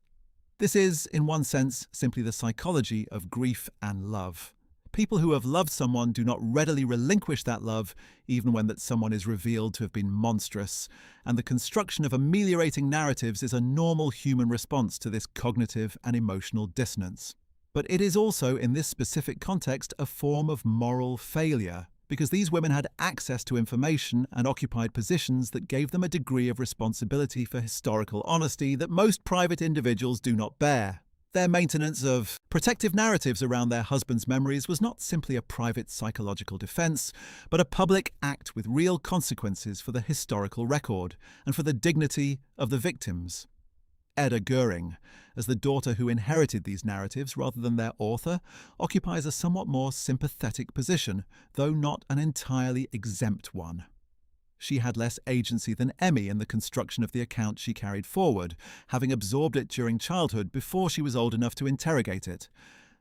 This is, in one sense, simply the psychology of grief and love. People who have loved someone do not readily relinquish that love, even when that someone is revealed to have been monstrous, and the construction of ameliorating narratives is a normal human response to this cognitive and emotional dissonance. But it is also, in this specific context, a form of moral failure, because these women had access to information and occupied positions that gave them a degree of responsibility for historical honesty that most private individuals do not bear. Their maintenance of protective narratives around their husbands' memories was not simply a private psychological defense, but a public act with real consequences for the historical record and for the dignity of the victims. Edda Göring, as the daughter who inherited these narratives rather than their author, occupies a somewhat more sympathetic position, though not an entirely exempt one. She had less agency than Emmy in the construction of the account she carried forward, having absorbed it during childhood before she was old enough to interrogate it.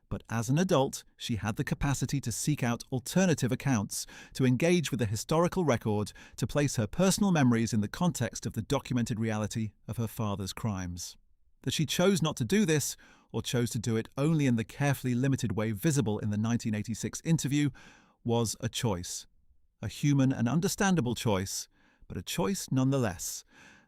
But as an adult, she had the capacity to seek out alternative accounts, to engage with the historical record, to place her personal memories in the context of the documented reality of her father's crimes. That she chose not to do this, or chose to do it only in the carefully limited way visible in the 1986 interview, was a choice. A human and understandable choice, but a choice nonetheless.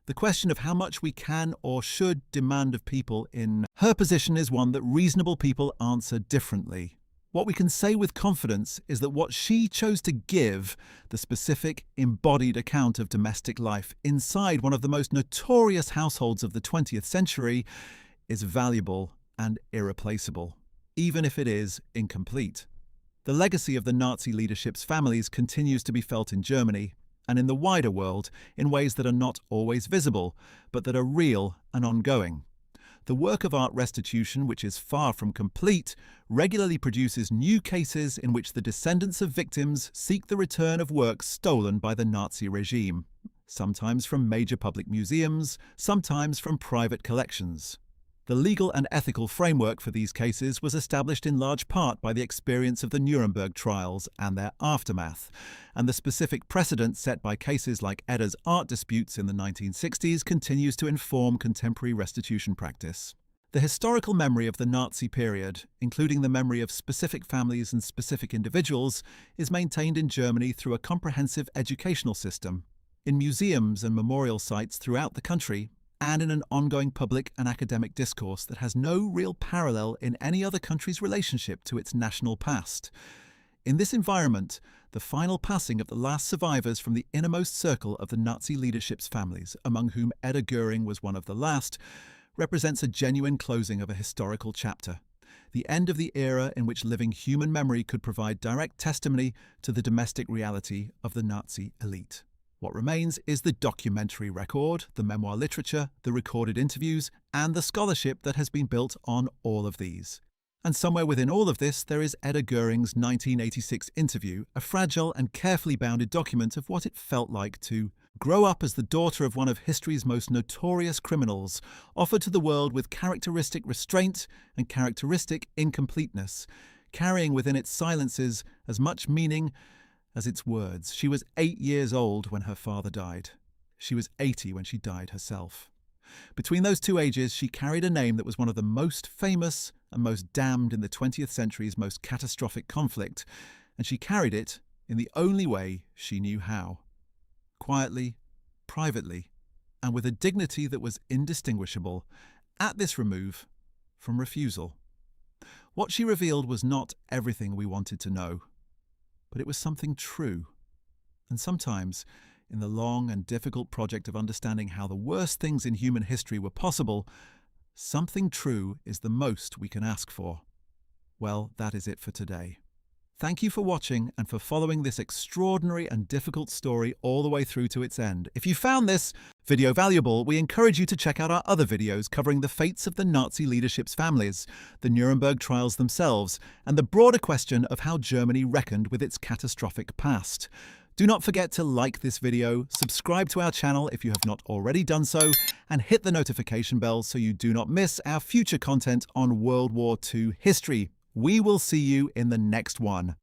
The question of how much we can or should demand of people in her position is one that reasonable people answer differently. What we can say with confidence is that what she chose to give, the specific, embodied account of domestic life inside one of the most notorious households of the 20th century, is valuable and irreplaceable, even if it is incomplete. The legacy of the Nazi leadership's families continues to be felt in Germany and in the wider world in ways that are not always visible, but that are real and ongoing. The work of art restitution, which is far from complete, regularly produces new cases in which the descendants of victims seek the return of works stolen by the Nazi regime, sometimes from major public museums, sometimes from private collections. The legal and ethical framework for these cases was established in large part by the experience of the Nuremberg trials and their aftermath, and the specific precedent set by cases like Edda's art disputes in the 1960s continues to inform contemporary restitution practice. The historical memory of the Nazi period, including the memory of specific families and specific individuals, is maintained in Germany through a comprehensive educational system, in museums and memorial sites throughout the country, and in an ongoing public and academic discourse that has no real parallel in any other country's relationship to its national past. In this environment, the final passing of the last survivors from the innermost circle of the Nazi leadership's families, among whom Edda Göring was one of the last, represents a genuine closing of a historical chapter, the end of the era in which living human memory could provide direct testimony to the domestic reality of the Nazi elite. What remains is the documentary record, the memoir literature, the recorded interviews, and the scholarship that has been built on all of these. And somewhere within all of this, there is Edda Göring's 1986 interview, a fragile and carefully bounded document of what it felt like to grow up as the daughter of one of history's most notorious criminals, offered to the world with characteristic restraint and characteristic incompleteness, carrying within its silences as much meaning as its words. She was 8 years old when her father died. She was 80 when she died herself. Between those two ages, she carried a name that was one of the most famous and most damned in the 20th century's most catastrophic conflict, and she carried it in the only way she knew how. Quietly, privately, and with a dignity that was indistinguishable, at this remove from refusal. What she revealed was not everything we wanted to know, but it was something true. And sometimes, In the long and difficult project of understanding how the worst things in human history were possible, something true is the most we can ask for. Well, that is it for today. Thank you for watching and for following this extraordinary and difficult story all the way through to its end. If you found this video valuable, we encourage you to check out our other videos covering the fates of the Nazi leadership's families, the Nuremberg trials themselves, and the broader question of how Germany reckoned with its catastrophic past. Do not forget to like this video, subscribe to our channel if you have not already done so, and hit the notification bell so you do not miss our future content on World War II history. We will see you in the next one.